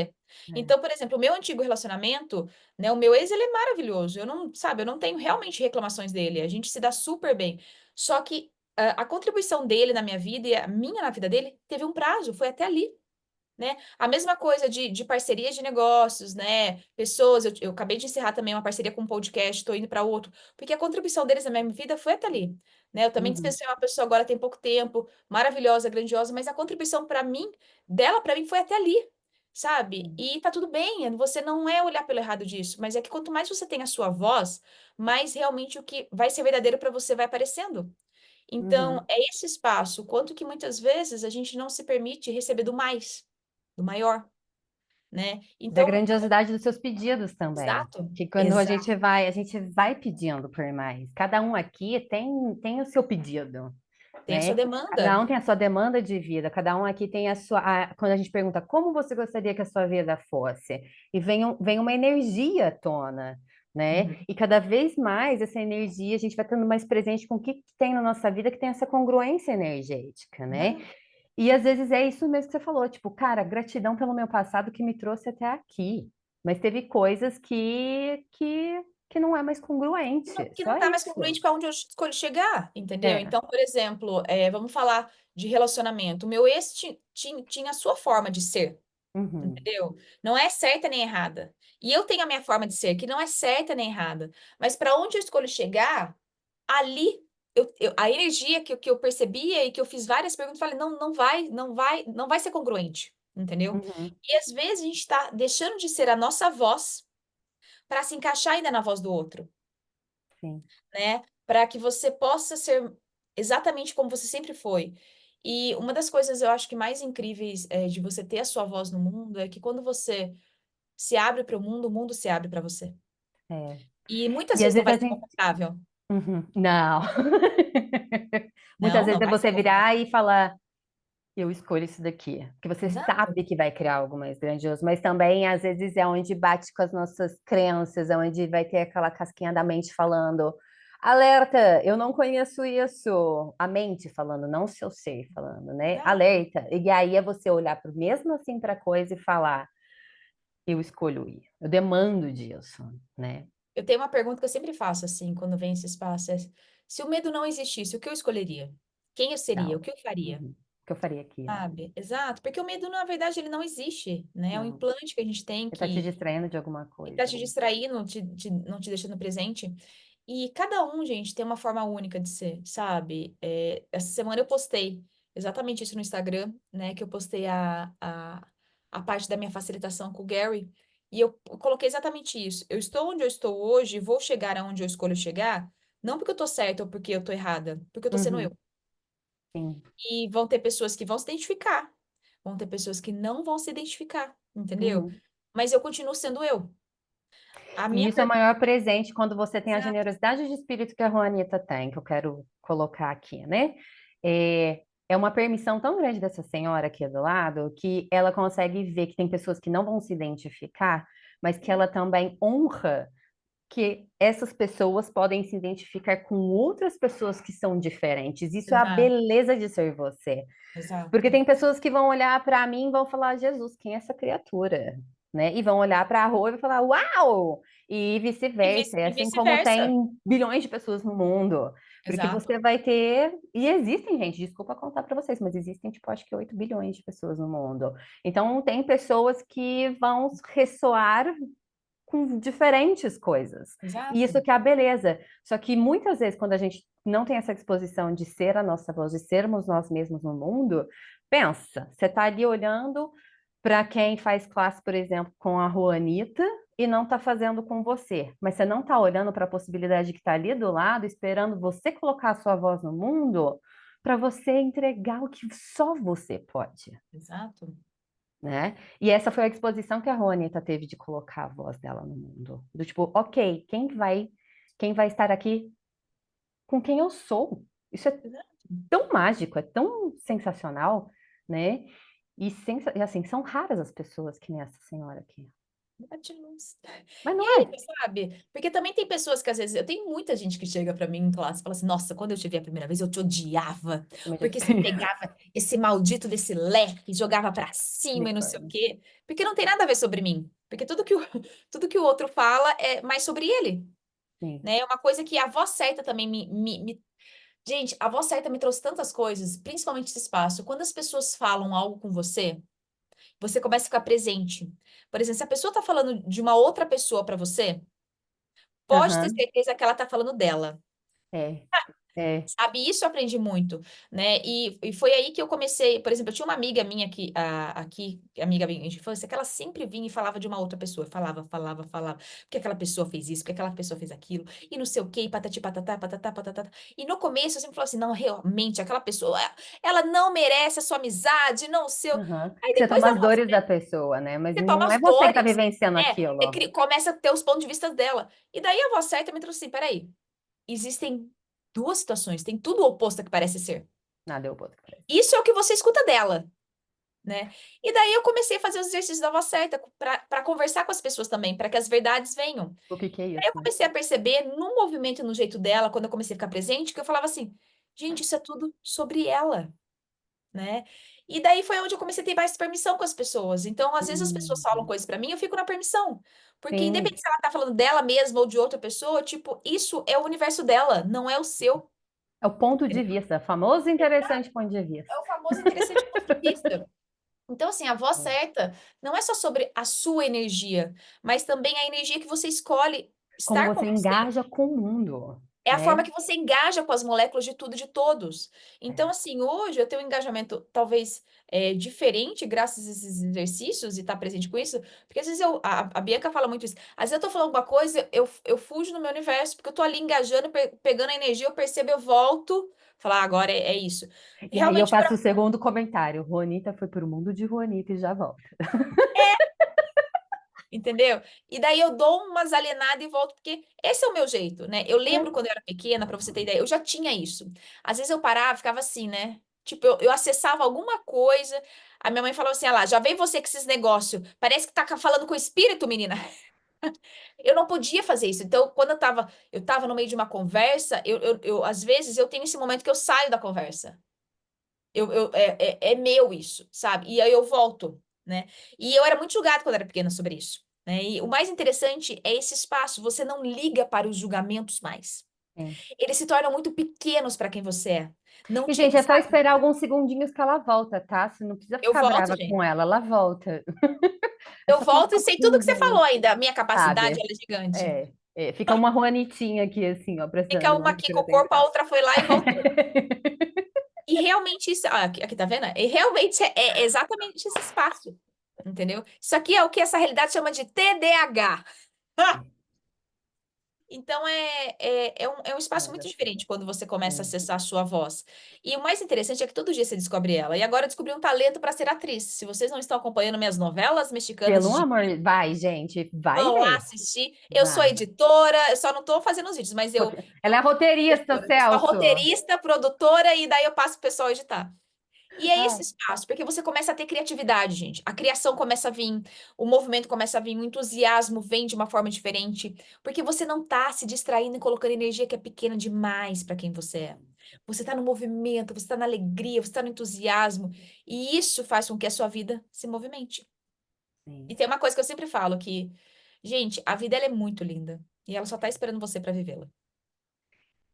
É. Então, por exemplo, o meu antigo relacionamento, né, o meu ex, ele é maravilhoso. Eu não, sabe, eu não tenho realmente reclamações dele. A gente se dá super bem. Só que a contribuição dele na minha vida e a minha na vida dele teve um prazo, foi até ali, né? A mesma coisa de parcerias de negócios, né? Pessoas, eu acabei de encerrar também uma parceria com um podcast, estou indo para outro, porque a contribuição deles na minha vida foi até ali, né? Eu também Uhum. dispensei uma pessoa agora tem pouco tempo, maravilhosa, grandiosa, mas a contribuição para mim, dela para mim foi até ali, sabe? Sim. E tá tudo bem, você não é olhar pelo errado disso, mas é que quanto mais você tem a sua voz, mais realmente o que vai ser verdadeiro para você vai aparecendo. Então, Uhum. é esse espaço, quanto que muitas vezes a gente não se permite receber do mais, do maior, né? Da Então, grandiosidade dos seus pedidos também. exato, Que quando exato. a gente vai pedindo por mais. Cada um aqui tem o seu pedido, Tem a sua né? Cada demanda. um tem a sua demanda de vida, cada um aqui tem a sua. Quando a gente pergunta como você gostaria que a sua vida fosse, e vem uma energia à tona, né? Uhum. E cada vez mais essa energia a gente vai tendo mais presente com o que tem na nossa vida que tem essa congruência energética, né? Exato. E às vezes é isso mesmo que você falou, tipo, cara, gratidão pelo meu passado que me trouxe até aqui. Mas teve coisas que não é mais congruente, Que não só está mais isso. congruente com onde eu escolho chegar, entendeu? É. Então, por exemplo, vamos falar de relacionamento. O meu ex tinha a sua forma de ser, Uhum, entendeu? Não é certa nem errada. E eu tenho a minha forma de ser, que não é certa nem errada. Mas para onde eu escolho chegar, ali, a energia que eu percebia e que eu fiz várias perguntas, falei, não, não vai ser congruente, entendeu? uhum, E às vezes a gente está deixando de ser a nossa voz para se encaixar ainda na voz do outro, sim. né? Para que você possa ser exatamente como você sempre foi. E uma das coisas eu acho que mais incríveis de você ter a sua voz no mundo é que quando você se abre para o mundo se abre para você. É. E muitas E às vezes não vezes vai a ser gente. confortável. Uhum, não. Muitas Não, vezes não é vai ser você confortável. virar e falar, eu escolho isso daqui. Porque você Exato. sabe que vai criar algo mais grandioso, mas também às vezes é onde bate com as nossas crenças, é onde vai ter aquela casquinha da mente falando, alerta, eu não conheço isso. A mente falando, não o seu ser falando, né? Exato. Alerta. E aí é você olhar mesmo assim para a coisa e falar, eu escolho ir, eu demando disso, né? Eu tenho uma pergunta que eu sempre faço assim, quando vem esse espaço, se o medo não existisse, o que eu escolheria? Quem eu seria? O Não. que eu faria? Uhum. O que eu faria aqui, né? Sabe? Exato, porque o medo, na verdade, ele não existe, né? É um Não. implante que a gente tem Ele tá te que distraindo de alguma está coisa, te né? distraindo, não te deixando presente. E cada um, gente, tem uma forma única de ser, sabe? Essa semana eu postei exatamente isso no Instagram, né? Que eu postei a parte da minha facilitação com o Gary. E eu coloquei exatamente isso. Eu estou onde eu estou hoje, vou chegar aonde eu escolho chegar, não porque eu tô certa ou porque eu tô errada, porque eu tô sendo eu. Uhum. Sim. E vão ter pessoas que vão se identificar, vão ter pessoas que não vão se identificar, entendeu? Uhum. Mas eu continuo sendo eu. A E minha isso é o maior presente quando você tem a Exato, generosidade de espírito que a Juanita tem, que eu quero colocar aqui, né? É uma permissão tão grande dessa senhora aqui do lado que ela consegue ver que tem pessoas que não vão se identificar, mas que ela também honra que essas pessoas podem se identificar com outras pessoas que são diferentes. Isso é a exato, beleza de ser você. Porque exato. tem pessoas que vão olhar para mim e vão falar, Jesus, quem é essa criatura? Né? E vão olhar para a rua e vão falar, uau! E vice-versa. É E assim como vice-versa. tem bilhões de pessoas no mundo. Porque Exato, você vai ter. E existem, gente, desculpa contar para vocês, mas existem, tipo, acho que 8 bilhões de pessoas no mundo. Então, tem pessoas que vão ressoar com diferentes coisas. E exato, isso que é a beleza. Só que muitas vezes, quando a gente não tem essa disposição de ser a nossa voz, de sermos nós mesmos no mundo, pensa, você está ali olhando para quem faz classe, por exemplo, com a Juanita e não está fazendo com você. Mas você não está olhando para a possibilidade que está ali do lado, esperando você colocar a sua voz no mundo para você entregar o que só você pode, exato. né? E essa foi a disposição que a Ronita teve de colocar a voz dela no mundo. Do tipo, ok, quem vai estar aqui com quem eu sou? Isso é Exato. tão mágico, é tão sensacional, né? E assim, são raras as pessoas que nem essa senhora aqui. Verdade de luz. Mas E não é é? isso, sabe? Porque também tem pessoas que às vezes. Eu tenho muita gente que chega pra mim em classe e fala assim: Nossa, quando eu te vi a primeira vez, eu te odiava. Também já Porque você escutei. pegava esse maldito desse leque, jogava pra cima e não sei o Unicórnio. quê. Porque não tem nada a ver sobre mim. Porque tudo que o outro fala é mais sobre ele. Sim. Né? É uma coisa que a voz certa também Gente, a voz certa me trouxe tantas coisas, principalmente esse espaço. Quando as pessoas falam algo com você, você começa a ficar presente. Por exemplo, se a pessoa está falando de uma outra pessoa para você, pode ter Aham. certeza que ela está falando dela. É. É. Sabe? Isso eu aprendi muito, né? E foi aí que eu comecei, por exemplo, eu tinha uma amiga minha aqui, amiga minha de infância, que ela sempre vinha e falava de uma outra pessoa, falava, porque aquela pessoa fez isso, porque aquela pessoa fez aquilo, e não sei o quê, e patati patatá, patatá, patatá. E no começo eu sempre falava assim, não, realmente, aquela pessoa, ela não merece a sua amizade, não sei. Uhum. Aí Você depois toma a as dores da pessoa, né? Mas você toma não é as você que tá dores, vivenciando né? Você aquilo. começa a ter os pontos de vista dela. E daí a voz certa me trouxe assim, peraí, existem duas situações, tem tudo o oposto que parece ser. Nada, eu boto que parece. Isso é o que você escuta dela, né? E daí eu comecei a fazer os exercícios da voz certa para conversar com as pessoas também, para que as verdades venham. O que é Aí isso, eu né? comecei a perceber no movimento e no jeito dela, quando eu comecei a ficar presente, que eu falava assim, gente, isso é tudo sobre ela, né? E daí foi onde eu comecei a ter mais permissão com as pessoas. Então, às vezes as pessoas falam Uhum. coisas para mim, eu fico na permissão. Porque Sim, independente se ela tá falando dela mesma ou de outra pessoa, tipo, isso é o universo dela, não é o seu. é o ponto de vista, famoso e interessante ponto de vista. É o famoso interessante ponto de vista. Então, assim, a voz certa não é só sobre a sua energia, mas também a energia que você escolhe Como estar com você você. engaja com o mundo, É a forma né? que você engaja com as moléculas de tudo e de todos. Então, É. assim, hoje eu tenho um engajamento talvez diferente, graças a esses exercícios e estar presente com isso, porque às vezes a Bianca fala muito isso. Às vezes eu tô falando alguma coisa, eu fujo no meu universo, porque eu tô ali engajando, pegando a energia, eu percebo, eu volto, falar, agora é isso. E aí eu Realmente, faço o segundo comentário. Juanita foi pro mundo de Juanita e já volta. entendeu? E daí eu dou umas alienadas e volto, porque esse é o meu jeito, né? Eu lembro É. quando eu era pequena, pra você ter ideia, eu já tinha isso. Às vezes eu parava, ficava assim, né? Tipo, eu acessava alguma coisa, a minha mãe falava assim, ah lá, já vem você com esses negócios, parece que tá falando com o espírito, menina. Eu não podia fazer isso. Então, quando eu tava no meio de uma conversa, às vezes, eu tenho esse momento que eu saio da conversa. É meu isso, sabe? E aí eu volto, né? E eu era muito julgada quando era pequena sobre isso, né? E o mais interessante é esse espaço. Você não liga para os julgamentos mais. É. Eles se tornam muito pequenos para quem você é. Não E, te, gente, é só sabe? esperar alguns segundinhos que ela volta, tá? Você não precisa Eu ficar volto, brava com gente. ela, ela volta. É Eu só tomar volto e um sei tudo que pouquinho você aí, falou ainda. A minha capacidade, sabe? ela é gigante. Fica uma Juanitinha aqui, assim, ó, Fica prestando uma muito aqui por com o corpo, a atenção. outra foi lá e voltou. E realmente isso, aqui tá vendo? E realmente é exatamente esse espaço, entendeu? Isso aqui é o que essa realidade chama de TDAH. Então, é um espaço muito diferente quando você começa a É. acessar a sua voz. E o mais interessante é que todo dia você descobre ela. E agora eu descobri um talento para ser atriz. Se vocês não estão acompanhando minhas novelas mexicanas Pelo de amor, vai, gente, vai vão lá ver. assistir. Eu sou Vai. editora, eu só não estou fazendo os vídeos, mas Ela é roteirista, eu sou Celso. roteirista, produtora, e daí eu passo pro pessoal editar. E é esse Ai, espaço, porque você começa a ter criatividade, gente. A criação começa a vir, o movimento começa a vir, o entusiasmo vem de uma forma diferente, porque você não tá se distraindo e colocando energia que é pequena demais para quem você é. Você tá no movimento, você tá na alegria, você tá no entusiasmo, e isso faz com que a sua vida se movimente. E sim. tem uma coisa que eu sempre falo que, gente, a vida ela é muito linda e ela só tá esperando você para vivê-la.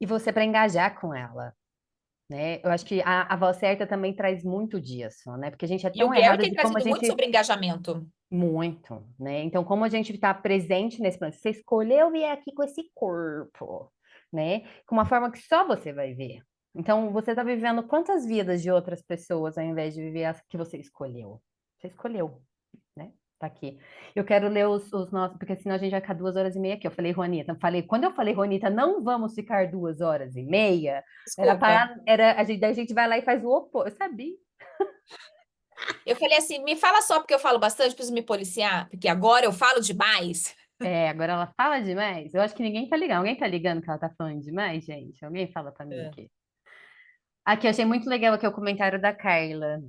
E você para engajar com ela, né? Eu acho que a voz certa também traz muito disso, né? Porque a gente é E o tão Gary errado tem de como a trazido muito gente. sobre engajamento. Muito, né? Então, como a gente está presente nesse plano, você escolheu vir aqui com esse corpo, né? Com uma forma que só você vai ver. Então, você está vivendo quantas vidas de outras pessoas ao invés de viver essa que você escolheu? Você escolheu, né? Tá aqui. Eu quero ler os nossos, porque senão a gente vai ficar 2 horas e meia aqui. Eu falei, Juanita, quando eu falei, Juanita, não vamos ficar 2 horas e meia, Desculpa. daí a gente vai lá e faz o oposto. Eu sabia. Eu falei assim, me fala só porque eu falo bastante, preciso me policiar, porque agora eu falo demais. Agora ela fala demais. Eu acho que ninguém tá ligando. Alguém tá ligando que ela tá falando demais, gente? Alguém fala pra mim É. aqui. Aqui, eu achei muito legal aqui o comentário da Carla.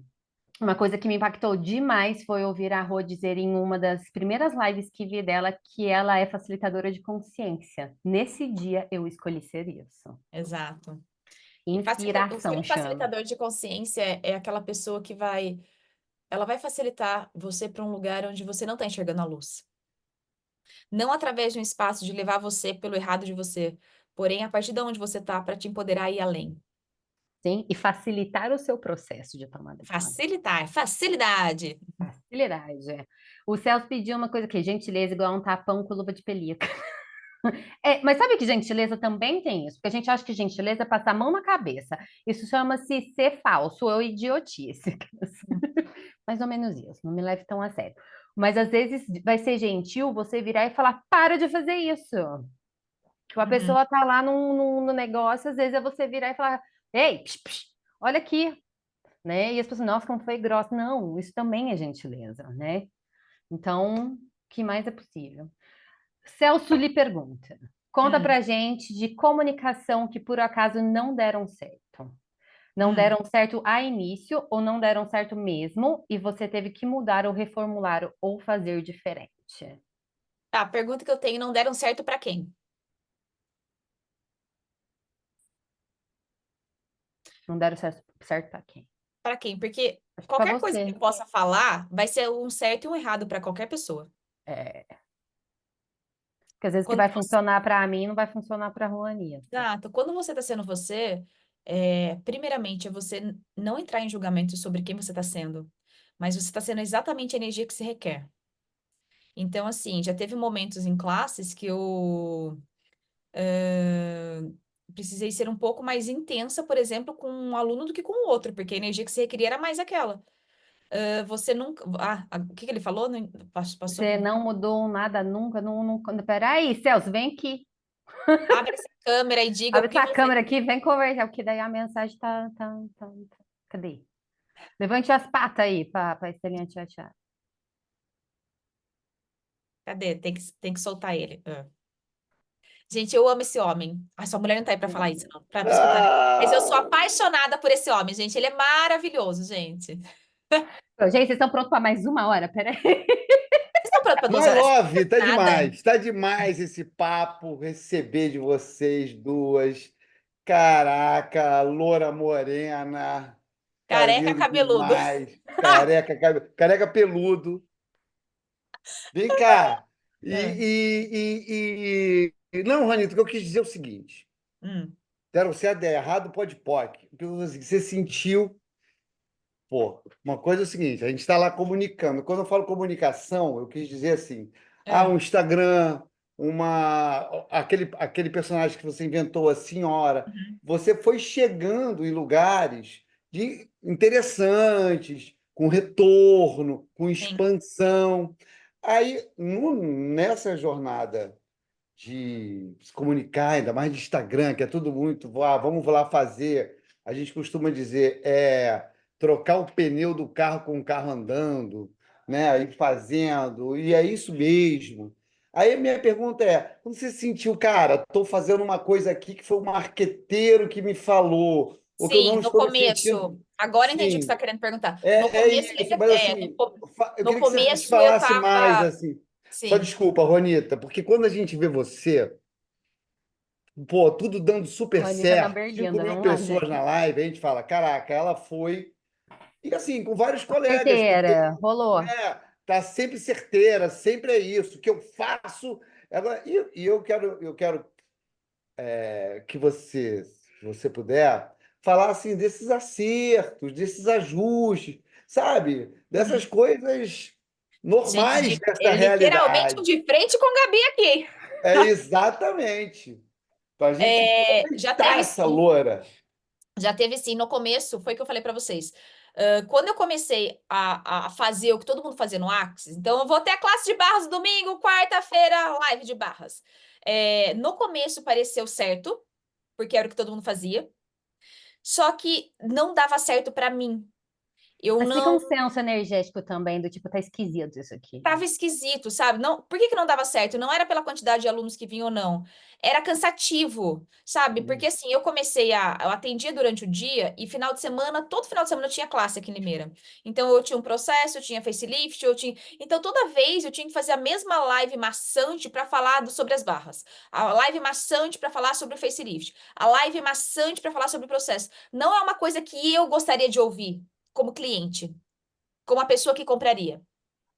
Uma coisa que me impactou demais foi ouvir a Rô dizer em uma das primeiras lives que vi dela que ela é facilitadora de consciência. Nesse dia eu escolhi ser isso. Exato. E ser Inspiração um chama. facilitador de consciência é aquela pessoa que ela vai facilitar você para um lugar onde você não está enxergando a luz. Não através de um espaço de levar você pelo errado de você, porém a partir de onde você está para te empoderar e ir além. Sim, e facilitar o seu processo de tomada de decisão. Facilitar, facilidade. Facilidade. O Celso pediu uma coisa aqui, gentileza igual um tapão com luva de pelica. Mas sabe que gentileza também tem isso? Porque a gente acha que gentileza é passar a mão na cabeça. Isso chama-se ser falso ou idiotice. Mais ou menos isso, não me leve tão a sério. Mas às vezes vai ser gentil você virar e falar: para de fazer isso. Que a Uhum. pessoa tá lá no negócio, às vezes é você virar e falar: ei, psh, psh, olha aqui, né? E as pessoas, nossa, como foi grossa. Não, isso também é gentileza, né? Então, o que mais é possível? Celso lhe pergunta: conta Hum, pra gente de comunicação que por acaso não deram certo. Não hum. deram certo a início ou não deram certo mesmo e você teve que mudar ou reformular ou fazer diferente. Tá, a pergunta que eu tenho, não deram certo para quem? Não deram certo para quem? Para quem? Porque Acho que para qualquer coisa que você. eu possa falar vai ser um certo e um errado para qualquer pessoa. É, porque às vezes o que Quando vai você, funcionar para mim não vai funcionar para a Juanita. exato, quando você está sendo você, primeiramente é você não entrar em julgamento sobre quem você está sendo, mas você está sendo exatamente a energia que se requer. Então, assim, já teve momentos em classes que eu precisei ser um pouco mais intensa, por exemplo, com um aluno do que com o outro, porque a energia que se requeria era mais aquela. Você nunca. O que que ele falou? Passou Você aqui. não mudou nada nunca, Peraí, Celso, vem aqui. Abre essa câmera e diga o Abre que essa você. câmera aqui, vem conversar, porque daí a mensagem tá. Cadê? Levante as patas aí para estrelinha te achar. Cadê? Tem que soltar ele. Gente, eu amo esse homem. A sua mulher não tá aí pra falar isso, não. Pra escutar. Mas eu sou Ah, apaixonada por esse homem, gente. Ele é maravilhoso, gente. Vocês Gente, vocês estão prontos para mais uma hora? Peraí. estão prontos pra 2 horas? My Nada. tá demais esse papo, receber de vocês duas. Caraca, loura morena, tá Careca lindo cabeludo. demais. Careca peludo. Vem cá. É. Não, Ranito, o que eu quis dizer é o seguinte: Hum. deram certo, der errado, pode POC. O que você sentiu. Pô, uma coisa é o seguinte, a gente está lá comunicando. Quando eu falo comunicação, eu quis dizer assim, É. um Instagram, aquele personagem que você inventou, a senhora, Uhum. você foi chegando em lugares interessantes, com retorno, com Sim. expansão. Aí, nessa jornada de se comunicar, ainda mais de Instagram, que é tudo muito, vamos lá fazer. A gente costuma dizer, trocar o pneu do carro com o carro andando, né? Ir fazendo, e é isso mesmo. Aí a minha pergunta é: quando você sentiu, cara, estou fazendo uma coisa aqui que foi um marqueteiro que me falou, ou que eu Sim, não no estou me sentindo. começo. Agora entendi o que você Sim, está querendo perguntar. No é começo, isso, mas assim, eu no queria que você começo eu falasse mais, tava. assim. Só Sim. desculpa, Ronita, porque quando a gente vê você, pô, tudo dando super Juanita na certo, 5 berlinda, mil vamos lá, pessoas gente. na live, a gente fala, caraca, ela foi. E assim, com vários colegas, porque Certeira, rolou. tá sempre certeira, sempre é isso, o que eu faço. Agora, e eu quero que você, se você puder, falar assim desses acertos, desses ajustes, sabe? Dessas Uhum. coisas Gente, normais dessa literalmente realidade. de frente com a Gabi aqui. É exatamente. Para a gente Já aproveitar teve essa sim, loura. já teve sim. No começo, foi o que eu falei para vocês. Quando eu comecei a fazer o que todo mundo fazia no Axis, então eu vou ter a classe de barras domingo, quarta-feira, live de barras. No começo pareceu certo, porque era o que todo mundo fazia, só que não dava certo para mim. Eu Mas fica não um senso energético também, do tipo, tá esquisito isso aqui. tava esquisito, sabe? Não, por que que não dava certo? Não era pela quantidade de alunos que vinham ou não. Era cansativo, sabe? Porque assim, eu atendia durante o dia e final de semana, todo final de semana eu tinha classe aqui em Limeira. Então eu tinha um processo, eu tinha facelift, então toda vez eu tinha que fazer a mesma live maçante para falar sobre as barras. A live maçante para falar sobre o facelift. A live maçante para falar sobre o processo. Não é uma coisa que eu gostaria de ouvir como cliente, como a pessoa que compraria.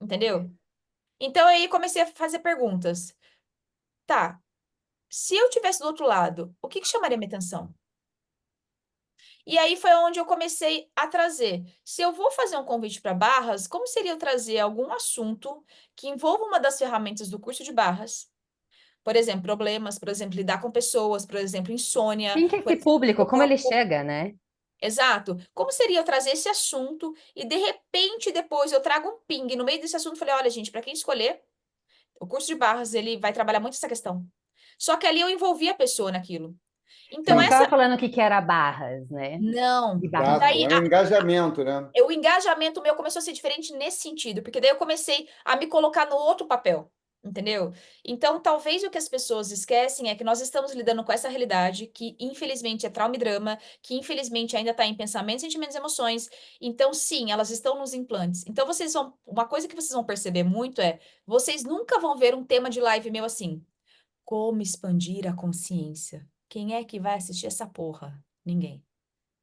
Entendeu? Então aí comecei a fazer perguntas. Tá, se eu tivesse do outro lado, o que que chamaria minha atenção? E aí foi onde eu comecei a trazer. Se eu vou fazer um convite para barras, como seria eu trazer algum assunto que envolva uma das ferramentas do curso de barras, Por exemplo, problemas, por exemplo, lidar com pessoas, por exemplo, insônia, Quem que é por esse exemplo, público? Como ele chega, né? exato. Como seria eu trazer esse assunto e de repente depois eu trago um ping no meio desse assunto e falei, olha, gente, para quem escolher, o curso de barras, ele vai trabalhar muito essa questão. Só que ali eu envolvi a pessoa naquilo. Você Então não essa ficava falando o que que era barras, né? não. E E barras. Exato, daí é um engajamento, né? o engajamento meu começou a ser diferente nesse sentido, porque daí eu comecei a me colocar no outro papel, entendeu? Então, talvez o que as pessoas esquecem é que nós estamos lidando com essa realidade que, infelizmente, é trauma e drama, que, infelizmente, ainda está em pensamentos, sentimentos e emoções. Então, sim, elas estão nos implantes. Então, vocês vão. Uma coisa que vocês vão perceber muito é: vocês nunca vão ver um tema de live meu assim. Como expandir a consciência? Quem é que vai assistir essa porra? Ninguém.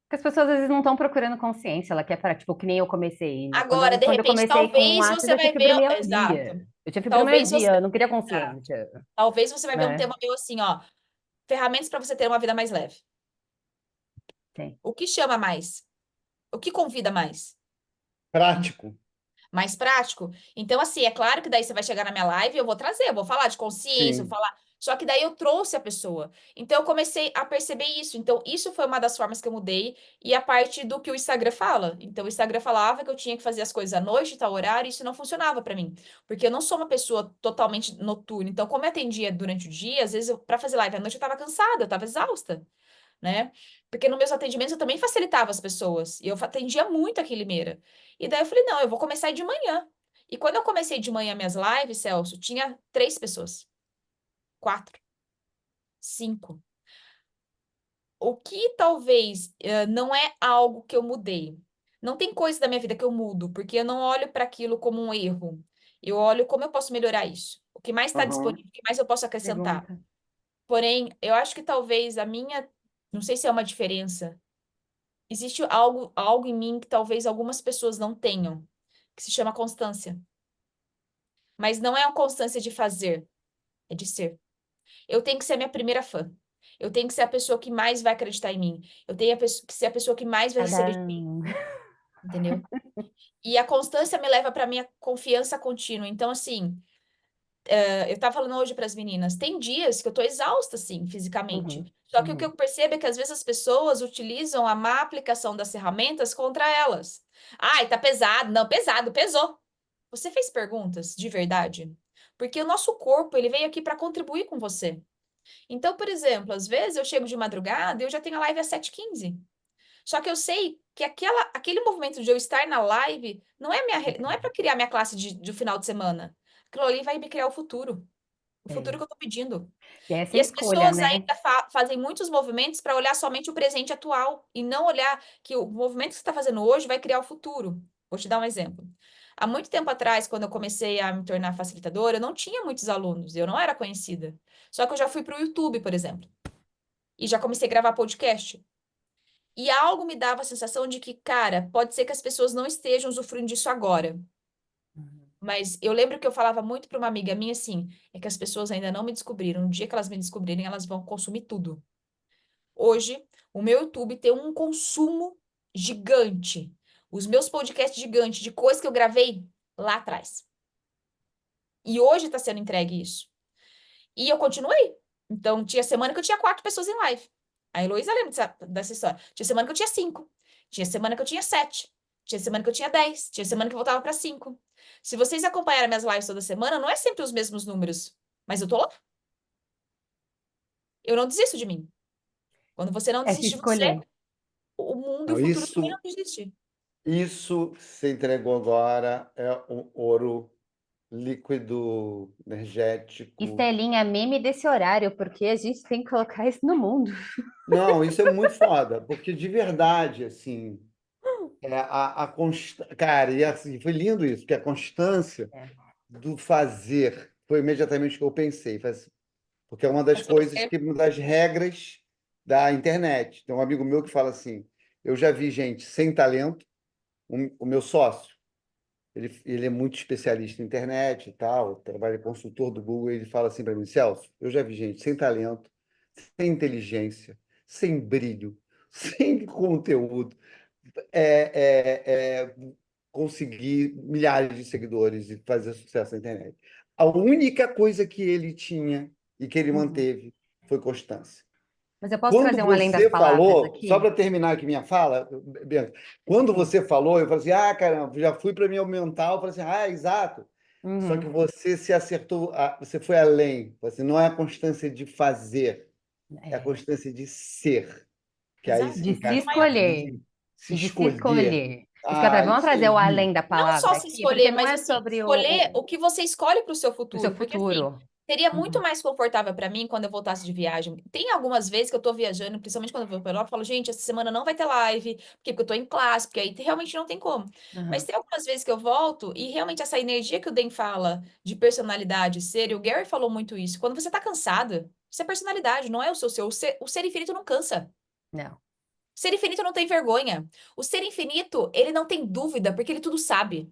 Porque as pessoas às vezes não estão procurando consciência, ela quer para, tipo, que nem eu comecei, né? Agora, de Quando eu repente, comecei com o talvez Access, você eu tinha vai ver. fibromialgia. Exato. Eu tinha Talvez fibromialgia, você. eu não queria Exato. consciência, Talvez você vai ver um né? tema meu assim, ó. Ferramentas para você ter uma vida mais leve. Sim. O que chama mais? O que convida mais? Prático. Mais prático? Então, assim, é claro que daí você vai chegar na minha live e eu vou trazer, eu vou falar de consciência, vou Sim. falar. Só que daí eu trouxe a pessoa. Então, eu comecei a perceber isso. Então, isso foi uma das formas que eu mudei. E a parte do que o Instagram fala. Então, o Instagram falava que eu tinha que fazer as coisas à noite, tal horário, e isso não funcionava para mim. Porque eu não sou uma pessoa totalmente noturna. Então, como eu atendia durante o dia, às vezes, para fazer live à noite, eu estava cansada, eu estava exausta, né? Porque nos meus atendimentos eu também facilitava as pessoas. E eu atendia muito aqui em Limeira. E daí eu falei, não, eu vou começar de manhã. E quando eu comecei de manhã minhas lives, Celso, tinha 3 pessoas, 4, 5. O que talvez não é algo que eu mudei. Não tem coisa da minha vida que eu mudo, porque eu não olho para aquilo como um erro. Eu olho como eu posso melhorar isso. O que mais está Aham. disponível, o que mais eu posso acrescentar. Pergunta. Porém, eu acho que talvez a minha, não sei se é uma diferença. Existe algo em mim que talvez algumas pessoas não tenham, que se chama constância. Mas não é a constância de fazer, é de ser. Eu tenho que ser a minha primeira fã. Eu tenho que ser a pessoa que mais vai acreditar em mim. Eu tenho que ser a pessoa que mais vai receber de mim, Tadam. entendeu? E a constância me leva para minha confiança contínua. Então, assim, eu tava falando hoje para as meninas, tem dias que eu tô exausta, assim, fisicamente. Uhum, Só que o que uhum. eu percebo é que às vezes as pessoas utilizam a má aplicação das ferramentas contra elas. Ai, tá pesado. Não, pesado, pesou. Você fez perguntas de verdade? Porque o nosso corpo, ele veio aqui para contribuir com você. Então, por exemplo, às vezes eu chego de madrugada e eu já tenho a live às 7h15. Só que eu sei que aquele movimento de eu estar na live não é para criar minha classe de final de semana. Aquilo ali vai me criar o futuro É. que eu estou pedindo. E essa E é a as escolha, pessoas né? ainda fazem muitos movimentos para olhar somente o presente atual e não olhar que o movimento que você está fazendo hoje vai criar o futuro. Vou te dar um exemplo. Há muito tempo atrás, quando eu comecei a me tornar facilitadora, eu não tinha muitos alunos, eu não era conhecida. Só que eu já fui para o YouTube, por exemplo, e já comecei a gravar podcast. E algo me dava a sensação de que, cara, pode ser que as pessoas não estejam usufruindo disso agora. Uhum. Mas eu lembro que eu falava muito para uma amiga minha assim, é que as pessoas ainda não me descobriram. No dia que elas me descobrirem, elas vão consumir tudo. Hoje, o meu YouTube tem um consumo gigante. Os meus podcasts gigantes de coisas que eu gravei lá atrás. E hoje está sendo entregue isso. E eu continuei. Então, tinha semana que eu tinha 4 pessoas em live. A Heloísa lembra dessa história. Tinha semana que eu tinha 5. Tinha semana que eu tinha 7. Tinha semana que eu tinha 10. Tinha semana que eu voltava para 5. Se vocês acompanharem minhas lives toda semana, não é sempre os mesmos números. Mas eu tô lá. Eu não desisto de mim. Quando você não É se desiste de você, escolher. o mundo e o Não, futuro também não isso, desiste. isso que você entregou agora é um ouro líquido, energético. Estelinha, meme desse horário, porque a gente tem que colocar isso no mundo. Não, isso é muito foda, porque de verdade, assim, cara, e assim, foi lindo isso, porque a constância É. do fazer foi imediatamente o que eu pensei, porque é uma das É sobre coisas ser. que uma das regras da internet. Tem um amigo meu que fala assim: eu já vi gente sem talento, o meu sócio. Ele é muito especialista em internet e tal, trabalha consultor do Google, e ele fala assim para mim, Celso, eu já vi gente sem talento, sem inteligência, sem brilho, sem conteúdo, conseguir milhares de seguidores e fazer sucesso na internet. A única coisa que ele tinha e que ele Uhum. manteve foi constância. Mas eu posso Quando trazer um além das você palavras falou, só aqui? para terminar aqui minha fala, Bianca, quando Sim. você falou, eu falei assim, ah, caramba, já fui para minha mental, eu falei assim, ah, exato. Só que Uhum. você se acertou, você foi além. Você não é a constância de fazer, é a É. constância de ser, que aí Exato. De se encaixa escolher. se E de se escolher. escolher. Isso que eu Ah, vamos isso trazer o aí. além da Não só palavra se aqui, porque escolher, não mas é assim, sobre escolher o que você escolhe para o seu o seu futuro. Porque assim, futuro. seria muito Uhum. mais confortável para mim quando eu voltasse de viagem. Tem algumas vezes que eu tô viajando, principalmente quando eu vou para Europa, eu falo, gente, essa semana não vai ter live, porque eu tô em classe, porque aí realmente não tem como. Mas Uhum. tem algumas vezes que eu volto e realmente essa energia que o Dan fala de personalidade, ser, e o Gary falou muito isso. Quando você tá cansado, isso é personalidade, não é o seu ser. O ser infinito não cansa. Não. O ser infinito não tem vergonha. O ser infinito, ele não tem dúvida, porque ele tudo sabe.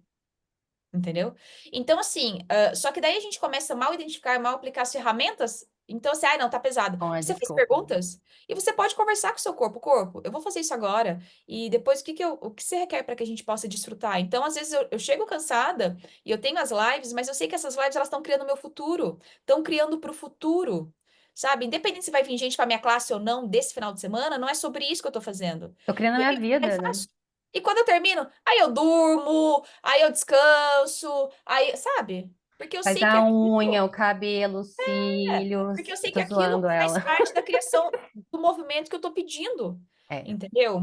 Entendeu? Então, assim, só que daí a gente começa a mal identificar, mal aplicar as ferramentas. Então, assim, não, tá pesado. Com a Você fez desculpa. perguntas e você pode conversar com o seu corpo. Corpo, eu vou fazer isso agora. E depois, o que você requer para que a gente possa desfrutar? Então, às vezes, eu chego cansada e eu tenho as lives, mas eu sei que essas lives, elas estão criando o meu futuro. Estão criando para o futuro. Sabe? Independente se vai vir gente para minha classe ou não desse final de semana, não é sobre isso que eu tô fazendo. Tô criando a E minha aí vida, né? faço. E quando eu termino, aí eu durmo, aí eu descanso, aí, sabe? Porque eu Faz sei que a unha, aquilo, o cabelo, os cílios. porque eu sei Eu que tô aquilo zoando faz ela. parte da criação do movimento que eu tô pedindo, É. entendeu?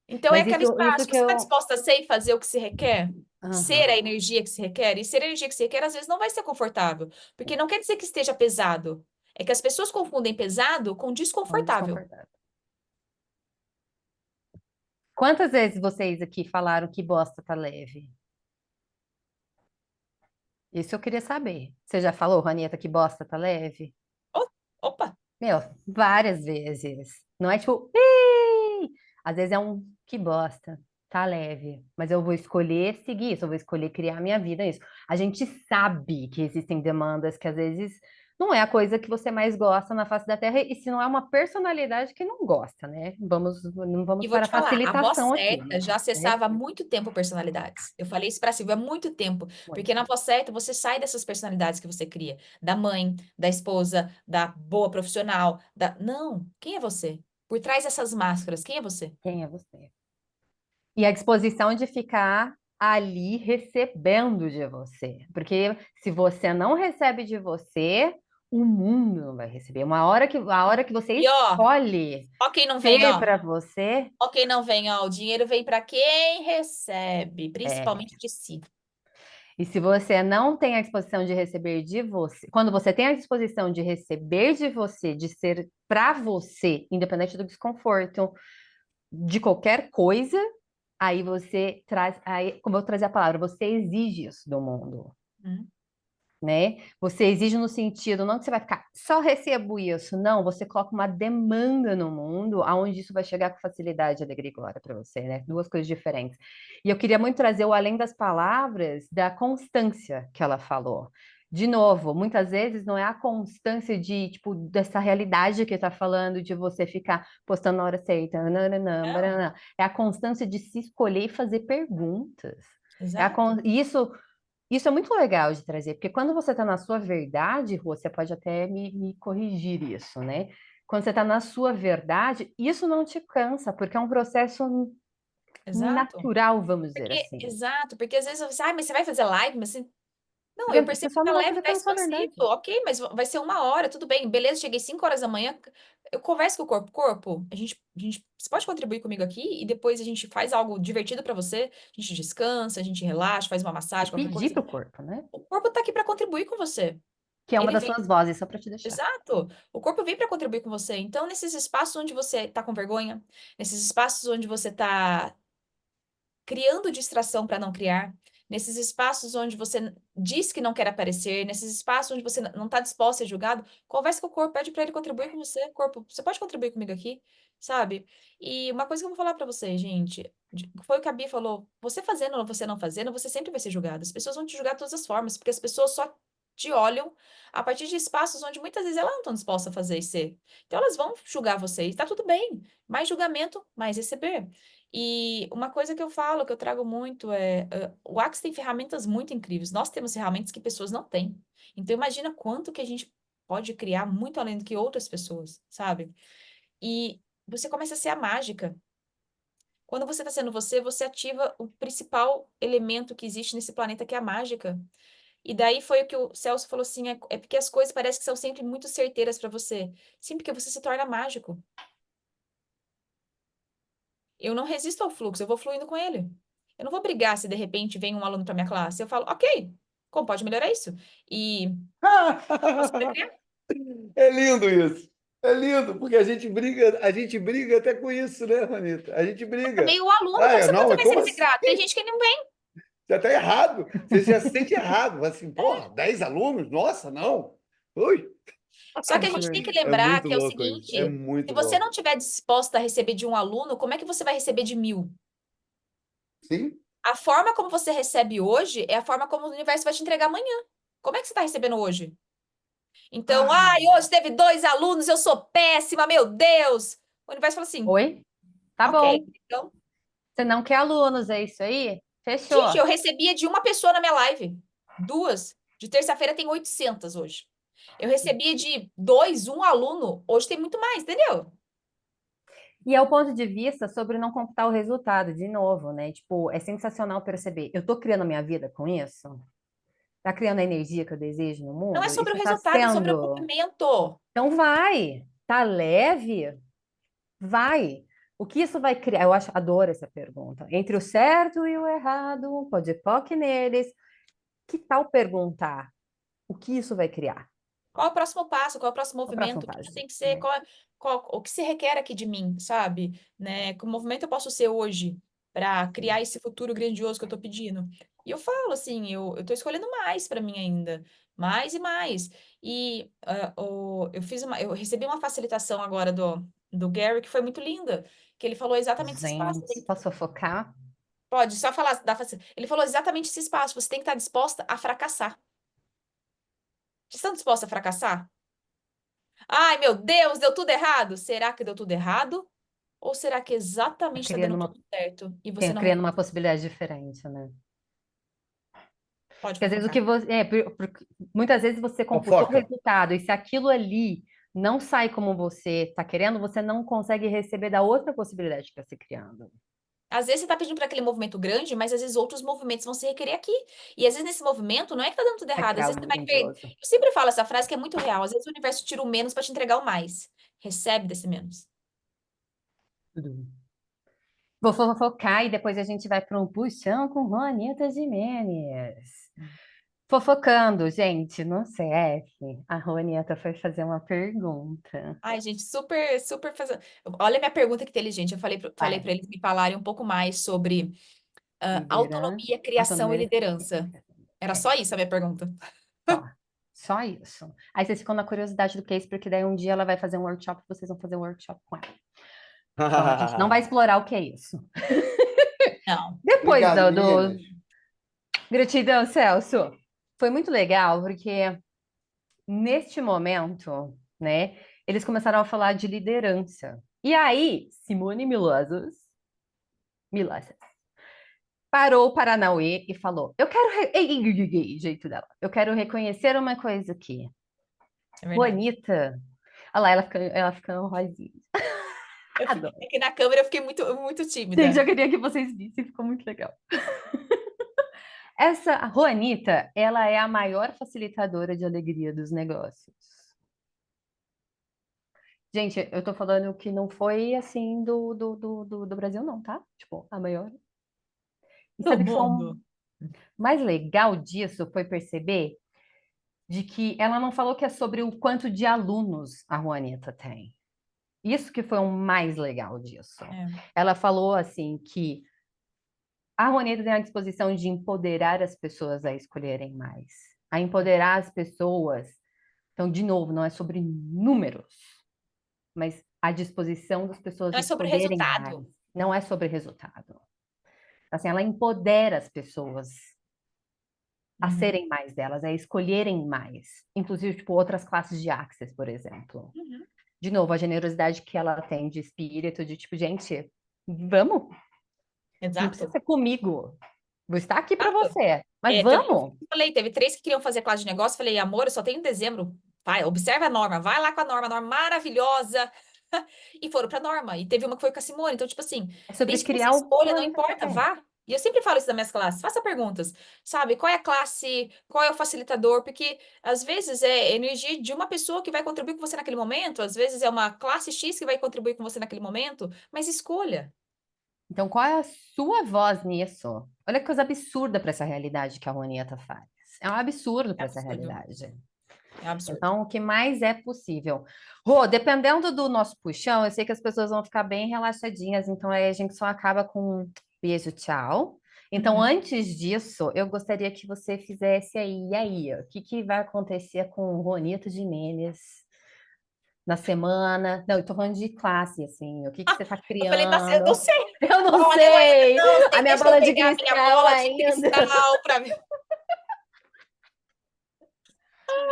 Então é Mas aquele isso espaço. que Você está eu. disposta a ser e fazer o que se requer? Ser Aham. a energia que se requer? E ser a energia que se requer, às vezes, não vai ser confortável. Porque não quer dizer que esteja pesado. É que as pessoas confundem pesado com Vamos desconfortável. desconfortável. Quantas vezes vocês aqui falaram que bosta tá leve? Isso eu queria saber. Você já falou, Ranieta, que bosta tá leve? Oh, opa! Meu, várias vezes. Não é tipo, "Ih!" Às vezes é um que bosta, tá leve. Mas eu vou escolher seguir isso, eu vou escolher criar minha vida nisso. A gente sabe que existem demandas que às vezes não é a coisa que você mais gosta na face da Terra, e se não é uma personalidade que não gosta, né? Não E vamos vou para te a falar, a voz facilitação aqui, certa já né? acessava há muito tempo personalidades. Eu falei isso pra Silvia há muito tempo, porque Muito. na voz certa você sai dessas personalidades que você cria, da mãe, da esposa, da boa profissional, da... Não, quem é você? Por trás dessas máscaras, quem é você? Quem é você? E a disposição de ficar ali recebendo de você. Porque se você não recebe de você, o mundo não vai receber. A hora que você E escolhe ó quem não vem, ser para você, ó quem não vem, ó, o dinheiro vem pra quem recebe, é. principalmente de si. E se você não tem a disposição de receber de você, quando você tem a disposição de receber de você, de ser para você, independente do desconforto, de qualquer coisa, aí você traz, aí, como eu trazer a palavra, você exige isso do mundo, Hum, né? Você exige no sentido, não que você vai ficar, só recebo isso, não, você coloca uma demanda no mundo, aonde isso vai chegar com facilidade, alegria e glória para você, né? Duas coisas diferentes. E eu queria muito trazer o além das palavras, da constância que ela falou. De novo, muitas vezes não é a constância de, tipo, dessa realidade que está falando, de você ficar postando na hora certa, nananã, não, baranã. É a constância de se escolher e fazer perguntas. exato. E isso é muito legal de trazer, porque quando você está na sua verdade, Rô, você pode até me corrigir isso, né? Quando você está na sua verdade, isso não te cansa, porque é um processo Exato. natural, vamos dizer Porque, assim. exato, porque às vezes você, mas você vai fazer live, mas você... Não, eu Você percebo só que tá não vai leve, fazer tá pela sua expansivo. verdade. Ok, mas vai ser 1 hora, tudo bem. Beleza, cheguei 5 horas da manhã. Eu converso com o corpo. Corpo, você pode contribuir comigo aqui e depois a gente faz algo divertido pra você. A gente descansa, a gente relaxa, faz uma E massagem, qualquer pedir coisa. para o corpo, né? O corpo tá aqui pra contribuir com você. Que é uma Ele das vem, suas vozes, só para te deixar. exato. O corpo vem pra contribuir com você. Então, nesses espaços onde você tá com vergonha, nesses espaços onde você tá criando distração para não criar, nesses espaços onde você diz que não quer aparecer, nesses espaços onde você não está disposto a ser julgado, converse com o corpo, pede para ele contribuir com você, corpo, você pode contribuir comigo aqui, sabe? E uma coisa que eu vou falar para vocês, gente, foi o que a Bia falou, você fazendo ou você não fazendo, você sempre vai ser julgado. As pessoas vão te julgar de todas as formas, porque as pessoas só te olham a partir de espaços onde muitas vezes elas não estão dispostas a fazer e ser. Então elas vão julgar você, e tá tudo bem. Mais julgamento, mais receber. E uma coisa que eu falo, que eu trago muito o Axis tem ferramentas muito incríveis. Nós temos ferramentas que pessoas não têm. Então imagina quanto que a gente pode criar muito além do que outras pessoas, sabe? E você começa a ser a mágica. Quando você está sendo você, você ativa o principal elemento que existe nesse planeta, que é a mágica. E daí foi o que o Celso falou assim, é porque as coisas parecem que são sempre muito certeiras para você. Sim, porque você se torna mágico. Eu não resisto ao fluxo, eu vou fluindo com ele. Eu não vou brigar se de repente vem um aluno para minha classe. Eu falo, ok, como pode melhorar isso? E posso criar. É lindo isso. É lindo, porque a gente briga até com isso, né, Juanita? A gente briga. Também o aluno, Ah, como você não, vai ser como esse assim? grato? Tem gente que não vem. Você está errado. Você já se sente errado. Assim, porra, 10 alunos? Nossa, não. Ui. Só que a gente tem que É lembrar muito que é o louco isso. É seguinte, se muito você não louco. estiver disposta a receber de um aluno, como é que você vai receber de 1000? Sim? A forma como você recebe hoje é a forma como o universo vai te entregar amanhã. Como é que você está recebendo hoje? Então, Ah, hoje teve 2 alunos, eu sou péssima, meu Deus. O universo fala assim, Oi? Tá ok, bom. então. Você não quer alunos, é isso aí? Gente, Fechou. eu recebia de uma pessoa na minha live. 2. De terça-feira tem 800 hoje. Eu recebia de 2, um aluno. Hoje tem muito mais, entendeu? E é o ponto de vista sobre não computar o resultado, de novo, né? Tipo, é sensacional perceber. Eu tô criando a minha vida com isso? Tá criando a energia que eu desejo no Não é mundo? sobre Isso o tá resultado, é sobre o sendo. movimento. Então vai. Tá leve? Vai. O que isso vai criar? Eu acho, adoro essa pergunta. Entre o certo e o errado, pode POC neles. Que tal perguntar o que isso vai criar? Qual é o próximo passo? Qual é o próximo A próxima movimento? O que eu fase, tenho que ser? né? O que se requer aqui de mim, sabe? Né? Que movimento eu posso ser hoje para criar esse futuro grandioso que eu tô pedindo? E eu falo assim, eu tô escolhendo mais para mim ainda, mais e mais. E eu recebi uma facilitação agora do Gary que foi muito linda, que ele falou exatamente esse espaço. Gente, posso focar? Pode só falar Ele falou exatamente esse espaço. Você tem que estar disposta a fracassar. Vocês estão dispostos a fracassar? Ai, meu Deus, deu tudo errado. Será que deu tudo errado? Ou será que exatamente está Criando dando uma, tudo certo e você não criando uma reconhece? possibilidade diferente, né? Pode Porque às vezes o fofocar. que você. Muitas vezes você computou o fofoca. resultado, e se aquilo ali não sai como você está querendo, você não consegue receber da outra possibilidade que está se criando. Às vezes você está pedindo para aquele movimento grande, mas às vezes outros movimentos vão se requerer aqui. E às vezes nesse movimento não é que tá dando tudo É errado. que Às é vezes você vai perder. grandioso. Eu sempre falo essa frase que é muito real. Às vezes o universo tira o menos para te entregar o mais. Recebe desse menos. Tudo. Vou fofocar e depois a gente vai para um puxão com Juanita Gimenez. Fofocando, gente, no CF, a Juanita foi fazer uma pergunta. Ai, gente, super, super fazendo. Olha a minha pergunta que inteligente. Eu falei Vai, para eles me falarem um pouco mais sobre liderança, autonomia, criação e autonomia. liderança. Era É, só isso a minha pergunta. só. Só isso. Aí vocês ficam na curiosidade do que é isso, porque daí um dia ela vai fazer um workshop, vocês vão fazer um workshop com ela. Então a gente não vai explorar o que é isso. Não. Depois Obrigado, do... meninas. Gratidão, Celso. Foi muito legal, porque neste momento, né, eles começaram a falar de liderança. E aí, Simone Milazas, parou o Paranauê e falou: Eu quero. Jeito dela. Eu quero reconhecer uma coisa aqui. É verdade. Bonita. Olha lá, ela ficando rosinha. Adoro. É que na câmera eu fiquei muito, muito Gente, tímida. eu queria que vocês vissem, ficou muito legal. Essa a Juanita, ela é a maior facilitadora de alegria dos negócios. Gente, eu tô falando que não foi assim do Brasil, não, tá? Tipo, a maior. E Do sabe que foi mundo. mais legal disso foi perceber de que ela não falou que é sobre o quanto de alunos a Juanita tem. Isso que foi o mais legal disso. É. Ela falou assim que a Juanita tem a disposição de empoderar as pessoas a escolherem mais, a empoderar as pessoas. Então, de novo, não é sobre números, mas a disposição das pessoas Não é sobre escolherem mais. resultado. Não é sobre resultado. Assim, ela empodera as pessoas a Uhum. serem mais delas, a escolherem mais. Inclusive, tipo, outras classes de Access, por exemplo. Uhum. De novo, a generosidade que ela tem de espírito, de tipo, gente, vamos, não precisa Exato. ser comigo. Vou estar aqui para Exato. você, mas Eu vamos. falei, teve 3 que queriam fazer classe de negócio. Falei, amor, eu só tenho em dezembro. Vai, observa a Norma, vai lá com a Norma maravilhosa. E foram pra Norma. E teve uma que foi com a Simone. Então, tipo assim, É sobre desde que você criar o escolha, não plano pra importa, carreira. vá. E eu sempre falo isso nas minhas classes, faça perguntas, sabe? Qual é a classe, qual é o facilitador? Porque às vezes é energia de uma pessoa que vai contribuir com você naquele momento, às vezes é uma classe X que vai contribuir com você naquele momento, mas escolha. Então, qual é a sua voz nisso? Olha que coisa absurda para essa realidade que a Ronieta faz. É um absurdo É para essa absurdo. realidade. É absurdo. Então, o que mais é possível? Rô, dependendo do nosso puxão, eu sei que as pessoas vão ficar bem relaxadinhas, então aí a gente só acaba com um beijo, tchau. Então, Uhum. antes disso, eu gostaria que você fizesse aí, e aí, o que que vai acontecer com o Ronito Gimenez na semana? Não, eu tô falando de classe, assim, o que que você tá Eu falei, eu criando? não sei. Eu não Olha, eu ainda sei! não A sei. minha Deixa eu bola de pegar a minha cristal bola de ainda. cristal para ver.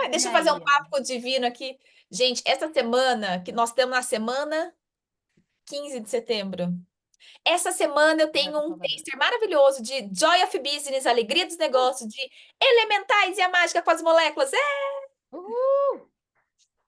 E Deixa eu fazer um aí? papo divino aqui. Gente, essa semana, que nós estamos na semana 15 de setembro. Essa semana eu Vai tenho pra um Salvador. taster maravilhoso de Joy of Business, Alegria dos Negócios, de Elementais e a Mágica com as Moléculas. Uhul!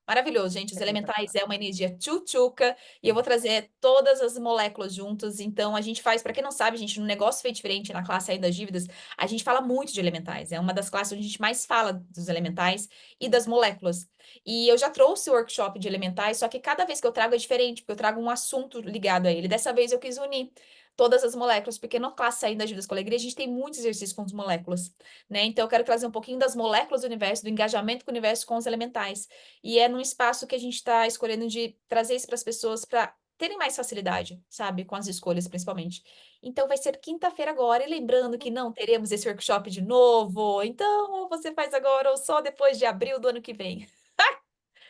Maravilhoso, gente. Os Quero ir pra elementais lá. é uma energia tchutchuca e eu vou trazer todas as moléculas juntas. Então, a gente faz, para quem não sabe, gente, no negócio feito diferente na classe aí das dívidas, a gente fala muito de elementais. É uma das classes onde a gente mais fala dos elementais e das moléculas. E eu já trouxe o workshop de elementais, só que cada vez que eu trago é diferente, porque eu trago um assunto ligado a ele. Dessa vez eu quis unir todas as moléculas, porque na classe aí das dívidas com alegria, a gente tem muitos exercícios com as moléculas, né? Então, eu quero trazer um pouquinho das moléculas do universo, do engajamento com o universo com os elementais. E é num espaço que a gente está escolhendo de trazer isso para as pessoas para terem mais facilidade, sabe? Com as escolhas, principalmente. Então, vai ser quinta-feira agora. E lembrando que não teremos esse workshop de novo. Então, ou você faz agora ou só depois de abril do ano que vem. Tá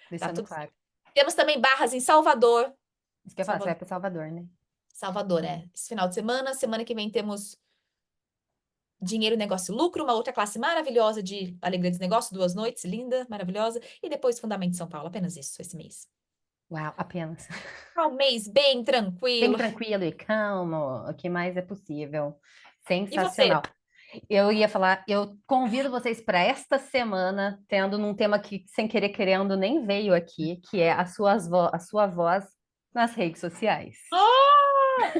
Deixando tudo claro. certo. Temos também barras em Salvador. Isso que eu ia falar, você vai para Salvador, né? Salvador, é. Esse final de semana. Semana que vem temos Dinheiro, Negócio, Lucro, uma outra classe maravilhosa de Alegria dos Negócios, 2 noites, linda, maravilhosa. E depois Fundamento de São Paulo, apenas isso, esse mês. Uau, apenas. Um mês bem Bem tranquilo. tranquilo e calmo, o que mais é possível. E você? Sensacional. Eu ia falar, eu convido vocês para esta semana, tendo num tema que, sem querer querendo, nem veio aqui, que é a sua voz nas redes sociais.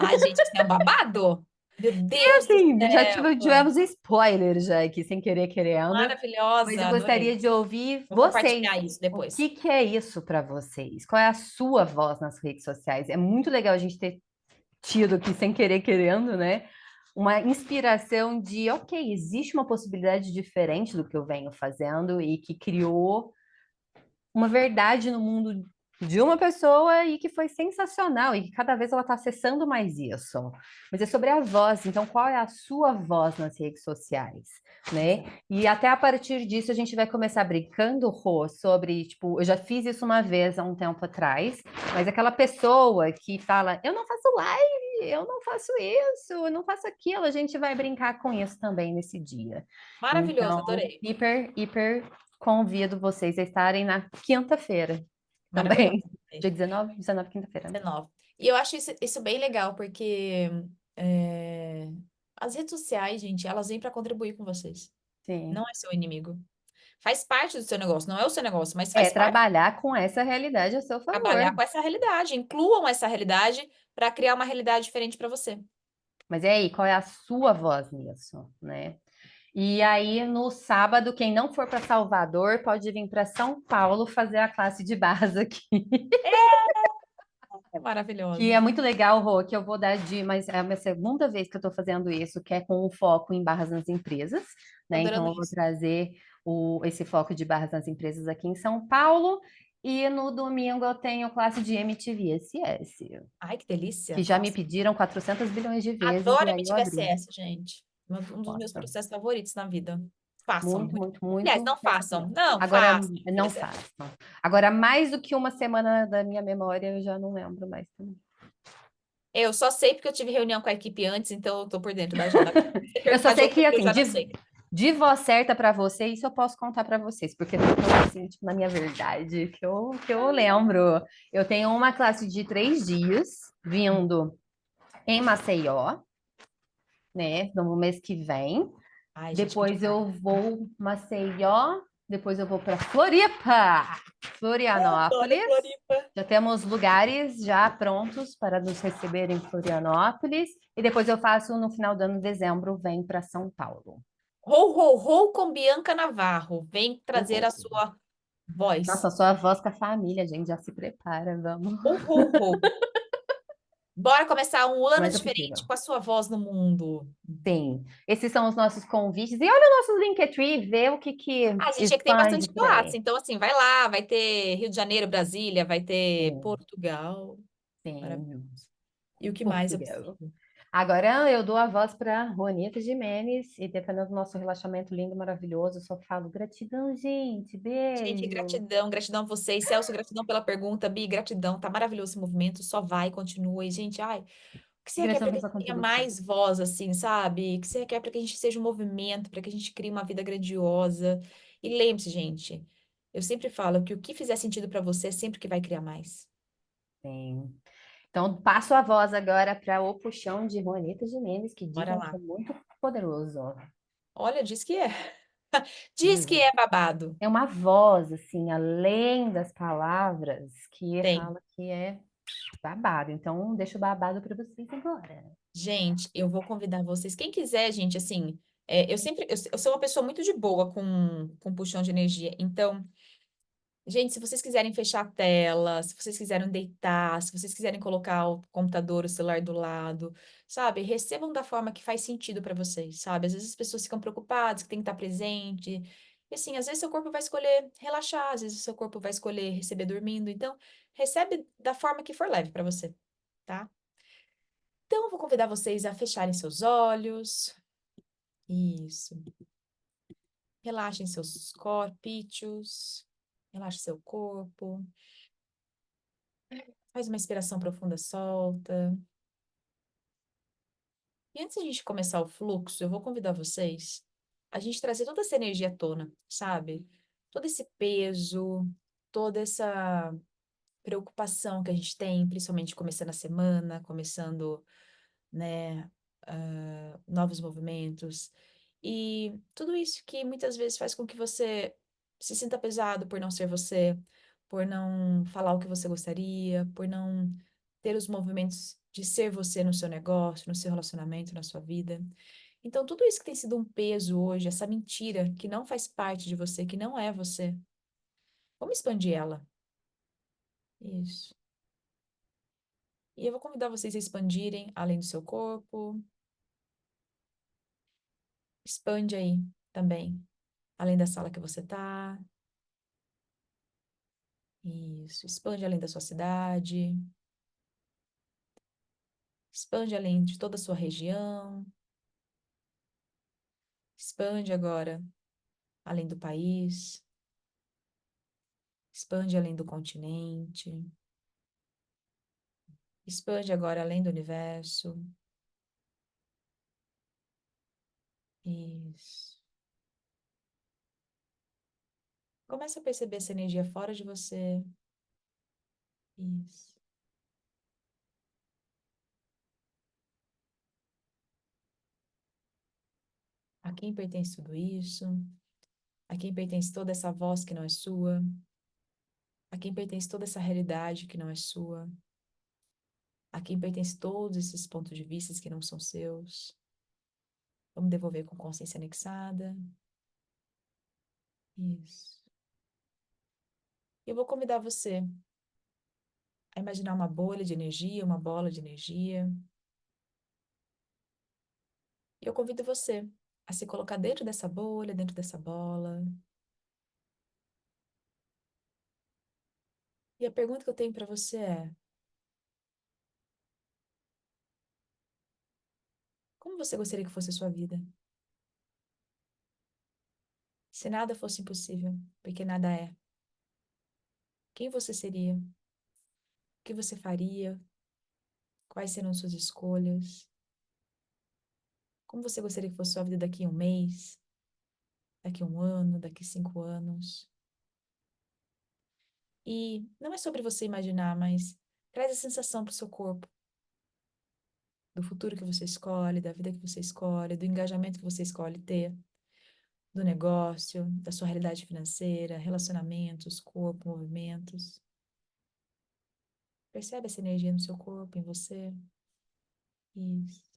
Ai, gente, isso é um babado? Meu É Deus do assim, céu! tivemos spoiler já aqui, sem querer querendo, mas Maravilhosa, eu adorei. gostaria de ouvir Vou vocês. compartilhar isso O depois. que que é isso para vocês? Qual é a sua voz nas redes sociais? É muito legal a gente ter tido aqui, sem querer querendo, né? Uma inspiração de, ok, existe uma possibilidade diferente do que eu venho fazendo e que criou uma verdade no mundo de uma pessoa e que foi sensacional e que cada vez ela está acessando mais isso. Mas é sobre a voz, então qual é a sua voz nas redes sociais, né? E até a partir disso a gente vai começar brincando, Rô, sobre, tipo, eu já fiz isso uma vez há um tempo atrás, mas aquela pessoa que fala, eu não faço live, eu não faço isso, eu não faço aquilo, a gente vai brincar com isso também nesse dia. Maravilhoso, Então, adorei. hiper convido vocês a estarem na quinta-feira Maravilhoso. também. Dia 19, quinta-feira, né? 19. E eu acho isso bem legal, porque é, as redes sociais, gente, elas vêm para contribuir com vocês. Sim. Não é seu inimigo. Faz parte do seu negócio, não é o seu negócio, mas É faz parte. trabalhar com essa realidade a seu Trabalhar favor. com essa realidade. Incluam essa realidade para criar uma realidade diferente para você. Mas e aí, qual é a sua voz nisso, né? E aí, no sábado, quem não for para Salvador pode vir para São Paulo fazer a classe de barras aqui. É Que maravilhoso. é muito legal, Rô, que eu vou dar mas é a minha segunda vez que eu estou fazendo isso, que é com o foco em barras nas empresas, Tô né? Então, adorando eu vou isso. trazer esse foco de barras nas empresas aqui em São Paulo. E no domingo eu tenho classe de MTV SS, Ai, que delícia. que já me Nossa, pediram 400 bilhões de vezes, adoro e aí eu MTV abri. SS, gente. Um dos meus Nossa, processos favoritos na vida. Façam. muito, muito, Aliás, muito não façam. sensacional. Não, Agora, façam. não façam. Agora, mais do que uma semana da minha memória, eu já não lembro mais também. Eu só sei porque eu tive reunião com a equipe antes, então eu tô por dentro da agenda. Se você Eu só perguntar de sei outro que, dia, eu assim, já não sei. de voz certa para você, isso eu posso contar para vocês, porque eu tô, assim, tipo, na minha verdade, que eu lembro. Eu tenho uma classe de 3 dias vindo em Maceió, né, no mês que vem. Ai, gente, que Depois demais. eu vou Maceió, Depois eu vou para Floripa, Adoro Florianópolis. Floripa. Já temos lugares já prontos para nos receber em Florianópolis. E depois eu faço no final do ano, dezembro, vem para São Paulo. Rou, rou, rou com Bianca Navarro. Vem trazer a Uhul. sua voz. Nossa, só a voz com a família, gente, já se prepara, vamos. Rou, rou, rou. Bora começar um ano Mas é diferente possível. com a sua voz no mundo. Sim, esses são os nossos convites. E olha o nosso Linktree, vê o que A gente é que tem expande bastante por classe, aí. então assim, vai lá, vai ter Rio de Janeiro, Brasília, vai ter Sim, Portugal. sim, Maravilhoso. E o que mais é Portugal. possível? Agora eu dou a voz para Juanita Gimenez e dependendo do nosso relaxamento lindo, maravilhoso, eu só falo gratidão, gente, Gente, beijo. gratidão, gratidão a vocês. Celso, gratidão pela pergunta. Bi, gratidão. Tá maravilhoso esse movimento. Só vai, continua. E, gente, ai, o que você requer Gratidão para que pela a sua gente tenha contribuição. mais voz, assim, sabe? O que você requer para que a gente seja um movimento, para que a gente crie uma vida grandiosa. E lembre-se, gente, eu sempre falo que o que fizer sentido para você é sempre que vai criar mais. Sim. Então, passo a voz agora para o puxão de Juanita Gimenez, que Bora dizem que lá. é muito poderoso. Olha, diz que é. Diz que Dizem. é babado. É uma voz, assim, além das palavras, que Tem. fala que é babado. Então, deixa o babado para vocês agora. Gente, eu vou convidar vocês. Quem quiser, gente, assim, eu sou uma pessoa muito de boa com puxão de energia. Então, gente, se vocês quiserem fechar a tela, se vocês quiserem deitar, se vocês quiserem colocar o computador, o celular do lado, sabe? Recebam da forma que faz sentido para vocês, sabe? Às vezes as pessoas ficam preocupadas que tem que estar presente. E assim, às vezes seu corpo vai escolher relaxar, às vezes seu corpo vai escolher receber dormindo. Então, recebe da forma que for leve para você, tá? Então, eu vou convidar vocês a fecharem seus olhos. Isso. Relaxem seus corpíceos. Relaxe seu corpo. Faz uma inspiração profunda, solta. E antes de a gente começar o fluxo, eu vou convidar vocês a gente trazer toda essa energia à tona, sabe? Todo esse peso, toda essa preocupação que a gente tem, principalmente começando a semana, começando, né, novos movimentos. E tudo isso que muitas vezes faz com que você se sinta pesado por não ser você, por não falar o que você gostaria, por não ter os movimentos de ser você no seu negócio, no seu relacionamento, na sua vida. Então, tudo isso que tem sido um peso hoje, essa mentira que não faz parte de você, que não é você, vamos expandir ela. Isso. E eu vou convidar vocês a expandirem além do seu corpo. Expande aí também, além da sala que você tá. Isso. Expande além da sua cidade. Expande além de toda a sua região. Expande agora além do país. Expande além do continente. Expande agora além do universo. Isso. Começa a perceber essa energia fora de você. Isso. A quem pertence tudo isso? A quem pertence toda essa voz que não é sua? A quem pertence toda essa realidade que não é sua? A quem pertence todos esses pontos de vista que não são seus? Vamos devolver com consciência anexada. Isso. Eu vou convidar você a imaginar uma bolha de energia, uma bola de energia. E eu convido você a se colocar dentro dessa bolha, dentro dessa bola. E a pergunta que eu tenho para você é: como você gostaria que fosse a sua vida? Se nada fosse impossível, porque nada é. Quem você seria? O que você faria? Quais serão suas escolhas? Como você gostaria que fosse a sua vida daqui a um mês? Daqui a um ano? Daqui a 5 anos? E não é sobre você imaginar, mas traz a sensação para o seu corpo do futuro que você escolhe, da vida que você escolhe, do engajamento que você escolhe ter. do negócio, da sua realidade financeira, relacionamentos, corpo, movimentos. Percebe essa energia no seu corpo, em você? Isso.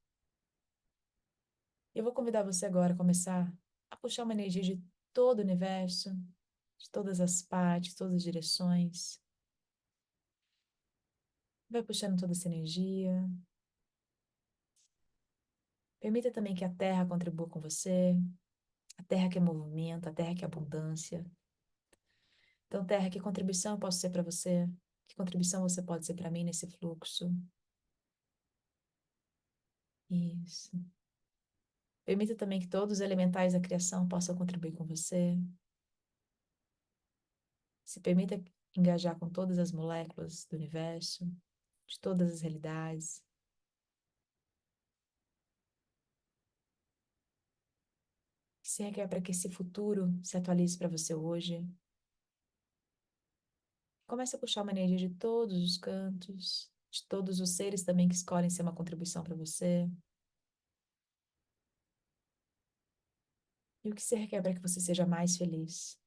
Eu vou convidar você agora a começar a puxar uma energia de todo o universo, de todas as partes, todas as direções. Vai puxando toda essa energia. Permita também que a Terra contribua com você, a Terra que é movimento, a Terra que é abundância. Então, Terra, que contribuição eu posso ser para você? Que contribuição você pode ser para mim nesse fluxo? Isso. Permita também que todos os elementais da criação possam contribuir com você. Se permita engajar com todas as moléculas do universo, de todas as realidades. Que se requer para que esse futuro se atualize para você hoje. Comece a puxar uma energia de todos os cantos, de todos os seres também que escolhem ser uma contribuição para você. E o que se requer para que você seja mais feliz?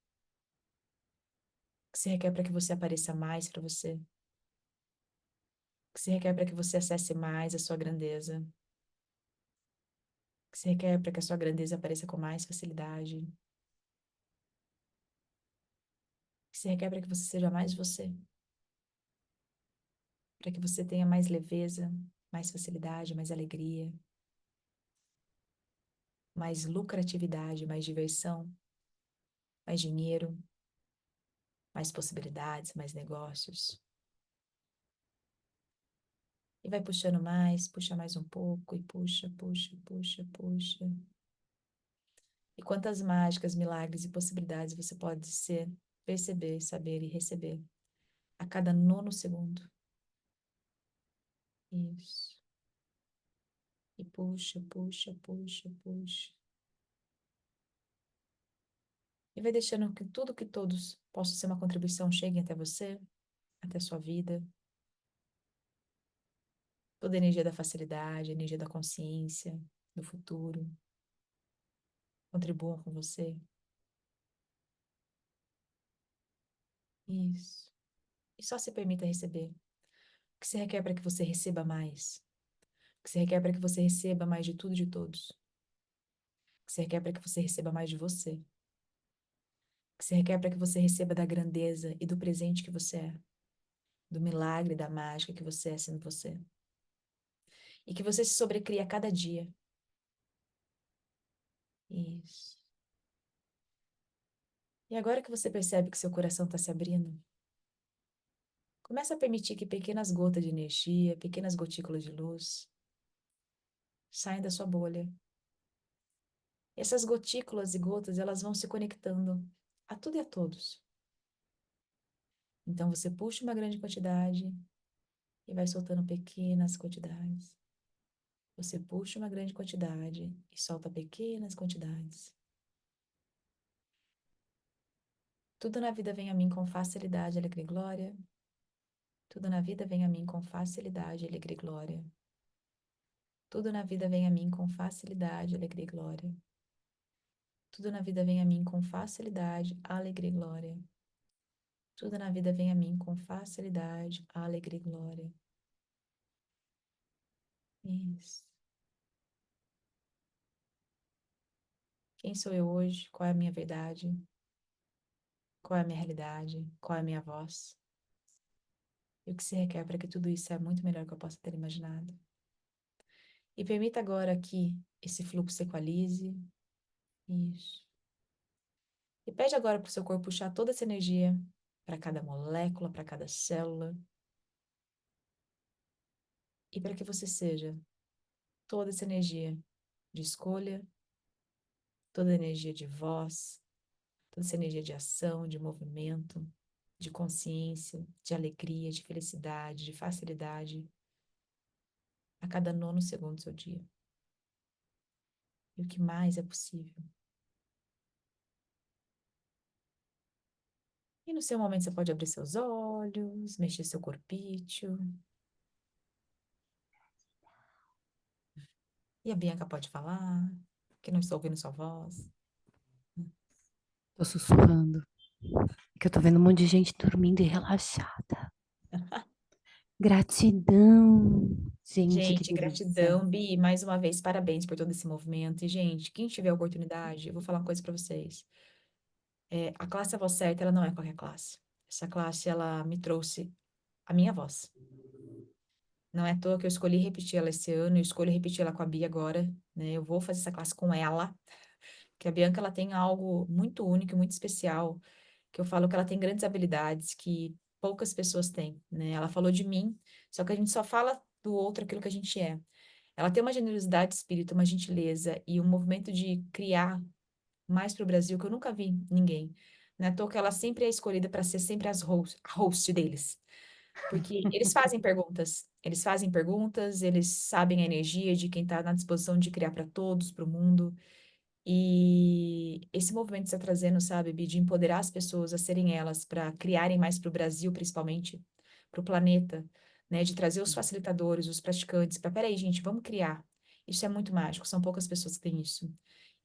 O que se requer para que você apareça mais para você? O que se requer para que você acesse mais a sua grandeza? O que se requer para que a sua grandeza apareça com mais facilidade? O que se requer para que você seja mais você? Para que você tenha mais leveza, mais facilidade, mais alegria, mais lucratividade, mais diversão, mais dinheiro, mais possibilidades, mais negócios. E vai puxando mais, puxa mais um pouco, e puxa, puxa, puxa, puxa. E quantas mágicas, milagres e possibilidades você pode ser, perceber, saber e receber a cada nono segundo. Isso. E puxa, puxa, puxa, puxa. E vai deixando que tudo que todos possam ser uma contribuição chegue até você, até a sua vida. Toda a energia da facilidade, a energia da consciência, do futuro, contribuam com você. Isso. E só se permita receber. O que se requer para que você receba mais? O que se requer para que você receba mais de tudo e de todos? O que se requer para que você receba mais de você? O que se requer para que você receba da grandeza e do presente que você é? Do milagre, da mágica que você é sendo você? E que você se sobrecrie a cada dia. Isso. E agora que você percebe que seu coração está se abrindo, começa a permitir que pequenas gotas de energia, pequenas gotículas de luz, saiam da sua bolha. E essas gotículas e gotas, elas vão se conectando a tudo e a todos. Então você puxa uma grande quantidade e vai soltando pequenas quantidades. Você puxa uma grande quantidade e solta pequenas quantidades. Tudo na vida vem a mim com facilidade, alegria e glória. Tudo na vida vem a mim com facilidade, alegria e glória. Tudo na vida vem a mim com facilidade, alegria e glória. Tudo na vida vem a mim com facilidade, alegria e glória. Tudo na vida vem a mim com facilidade, alegria e glória. Isso. Quem sou eu hoje? Qual é a minha verdade? Qual é a minha realidade? Qual é a minha voz? E o que se requer para que tudo isso seja muito melhor do que eu possa ter imaginado? E permita agora que esse fluxo se equalize. Isso. E pede agora para o seu corpo puxar toda essa energia para cada molécula, para cada célula. E para que você seja toda essa energia de escolha, toda a energia de voz, toda essa energia de ação, de movimento, de consciência, de alegria, de felicidade, de facilidade, a cada nono segundo do seu dia. E o que mais é possível. E no seu momento você pode abrir seus olhos, mexer seu corpício. E a Bianca pode falar, que não estou ouvindo sua voz. Tô sussurrando, que eu tô vendo um monte de gente dormindo e relaxada. Gratidão, gente, que Gente, delícia. gratidão, Bi, mais uma vez, parabéns por todo esse movimento. E, gente, quem tiver a oportunidade, eu vou falar uma coisa para vocês. A classe A Voz Certa, ela não é qualquer classe. Essa classe, ela me trouxe a minha voz. Não é à toa que eu escolhi repetir ela esse ano, eu escolho repetir ela com a Bia agora, né? Eu vou fazer essa classe com ela, que a Bianca, ela tem algo muito único, e muito especial, que eu falo que ela tem grandes habilidades que poucas pessoas têm, né? Ela falou de mim, só que a gente só fala do outro aquilo que a gente é. Ela tem uma generosidade de espírito, uma gentileza e um movimento de criar mais para o Brasil que eu nunca vi ninguém. Não é à toa que ela sempre é escolhida para ser sempre a host deles. Porque eles fazem perguntas, eles sabem a energia de quem está na disposição de criar para todos, para o mundo. E esse movimento está trazendo, sabe, Bi, de empoderar as pessoas a serem elas, para criarem mais para o Brasil, principalmente, para o planeta, né? De trazer os facilitadores, os praticantes, para, peraí, gente, vamos criar. Isso é muito mágico, são poucas pessoas que têm isso.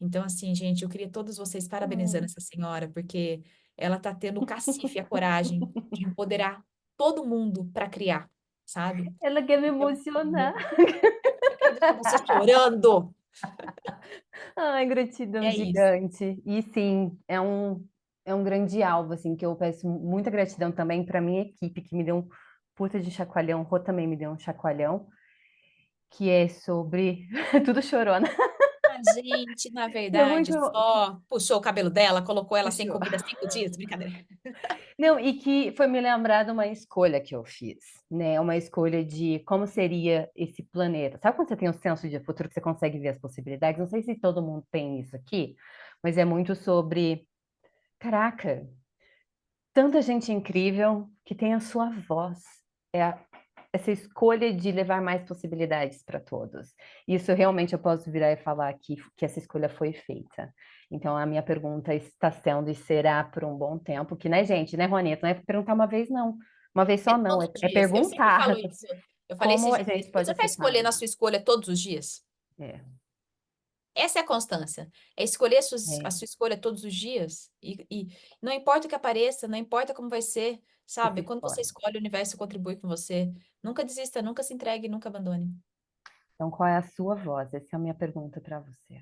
Então, assim, gente, eu queria todos vocês parabenizando essa senhora, porque ela está tendo o cacife, a coragem de empoderar todo mundo para criar, sabe? Ela quer me Então, emocionar. eu quero deixar você chorando. Ai, gratidão É isso. gigante. E sim, é um grande alvo, assim, que eu peço muita gratidão também para minha equipe, que me deu um puta de chacoalhão. O Rô também me deu um chacoalhão, que é sobre. Tudo chorona. A gente, na Que é muito. verdade, só puxou o cabelo dela, colocou ela sem Puxou. comida 5 dias, brincadeira. Não, e que foi me lembrar de uma escolha que eu fiz, né? Uma escolha de como seria esse planeta. Sabe quando você tem um senso de futuro que você consegue ver as possibilidades? Não sei se todo mundo tem isso aqui, mas é muito sobre, caraca, tanta gente incrível que tem a sua voz. Essa escolha de levar mais possibilidades para todos. Isso realmente eu posso virar e falar que essa escolha foi feita. Então, a minha pergunta está sendo e será por um bom tempo, que, né, gente, né, Juanita? Não é perguntar uma vez, não. Uma vez É só, não. todos É, os é dias. Eu sempre falo perguntar isso. Eu falei como esses a dias, gente pode você está acessar escolhendo a mais. sua escolha todos os dias? É, Essa é a constância. É escolher a é, sua escolha todos os dias. E não importa o que apareça, não importa como vai ser, você sabe? se Quando você expõe. escolhe, o universo contribui com você. Nunca desista, nunca se entregue, nunca abandone. Então, qual é a sua voz? Essa é a minha pergunta para você.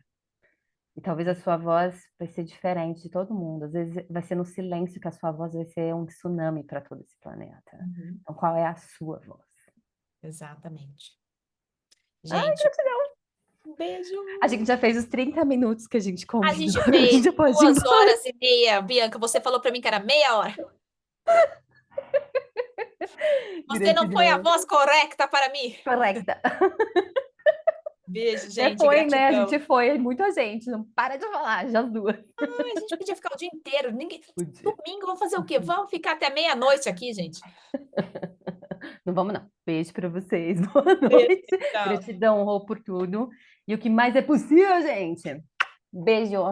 E talvez a sua voz vai ser diferente de todo mundo. Às vezes vai ser no silêncio que a sua voz vai ser um tsunami para todo esse planeta. Uhum. Então, qual é a sua voz? Exatamente. Ai, Gente, um beijo. a gente já fez os 30 minutos que a gente A combinou. gente A gente fez já pode ir 2 horas e meia. Bianca, você falou para mim que era meia hora. Você não foi a Gratidão. voz correta para mim. Correcta. Beijo, Até gente. foi, né? A gente Gratidão. foi, muita gente. Não para de falar, já as duas. Ai, a gente podia ficar o dia inteiro. Podia. Domingo, vamos fazer o quê? Vamos ficar até meia-noite aqui, gente. Não vamos, não. Beijo para vocês. Boa Beijo, noite. tchau. Gratidão, Rô, por tudo. E o que mais é possível, gente. Beijo.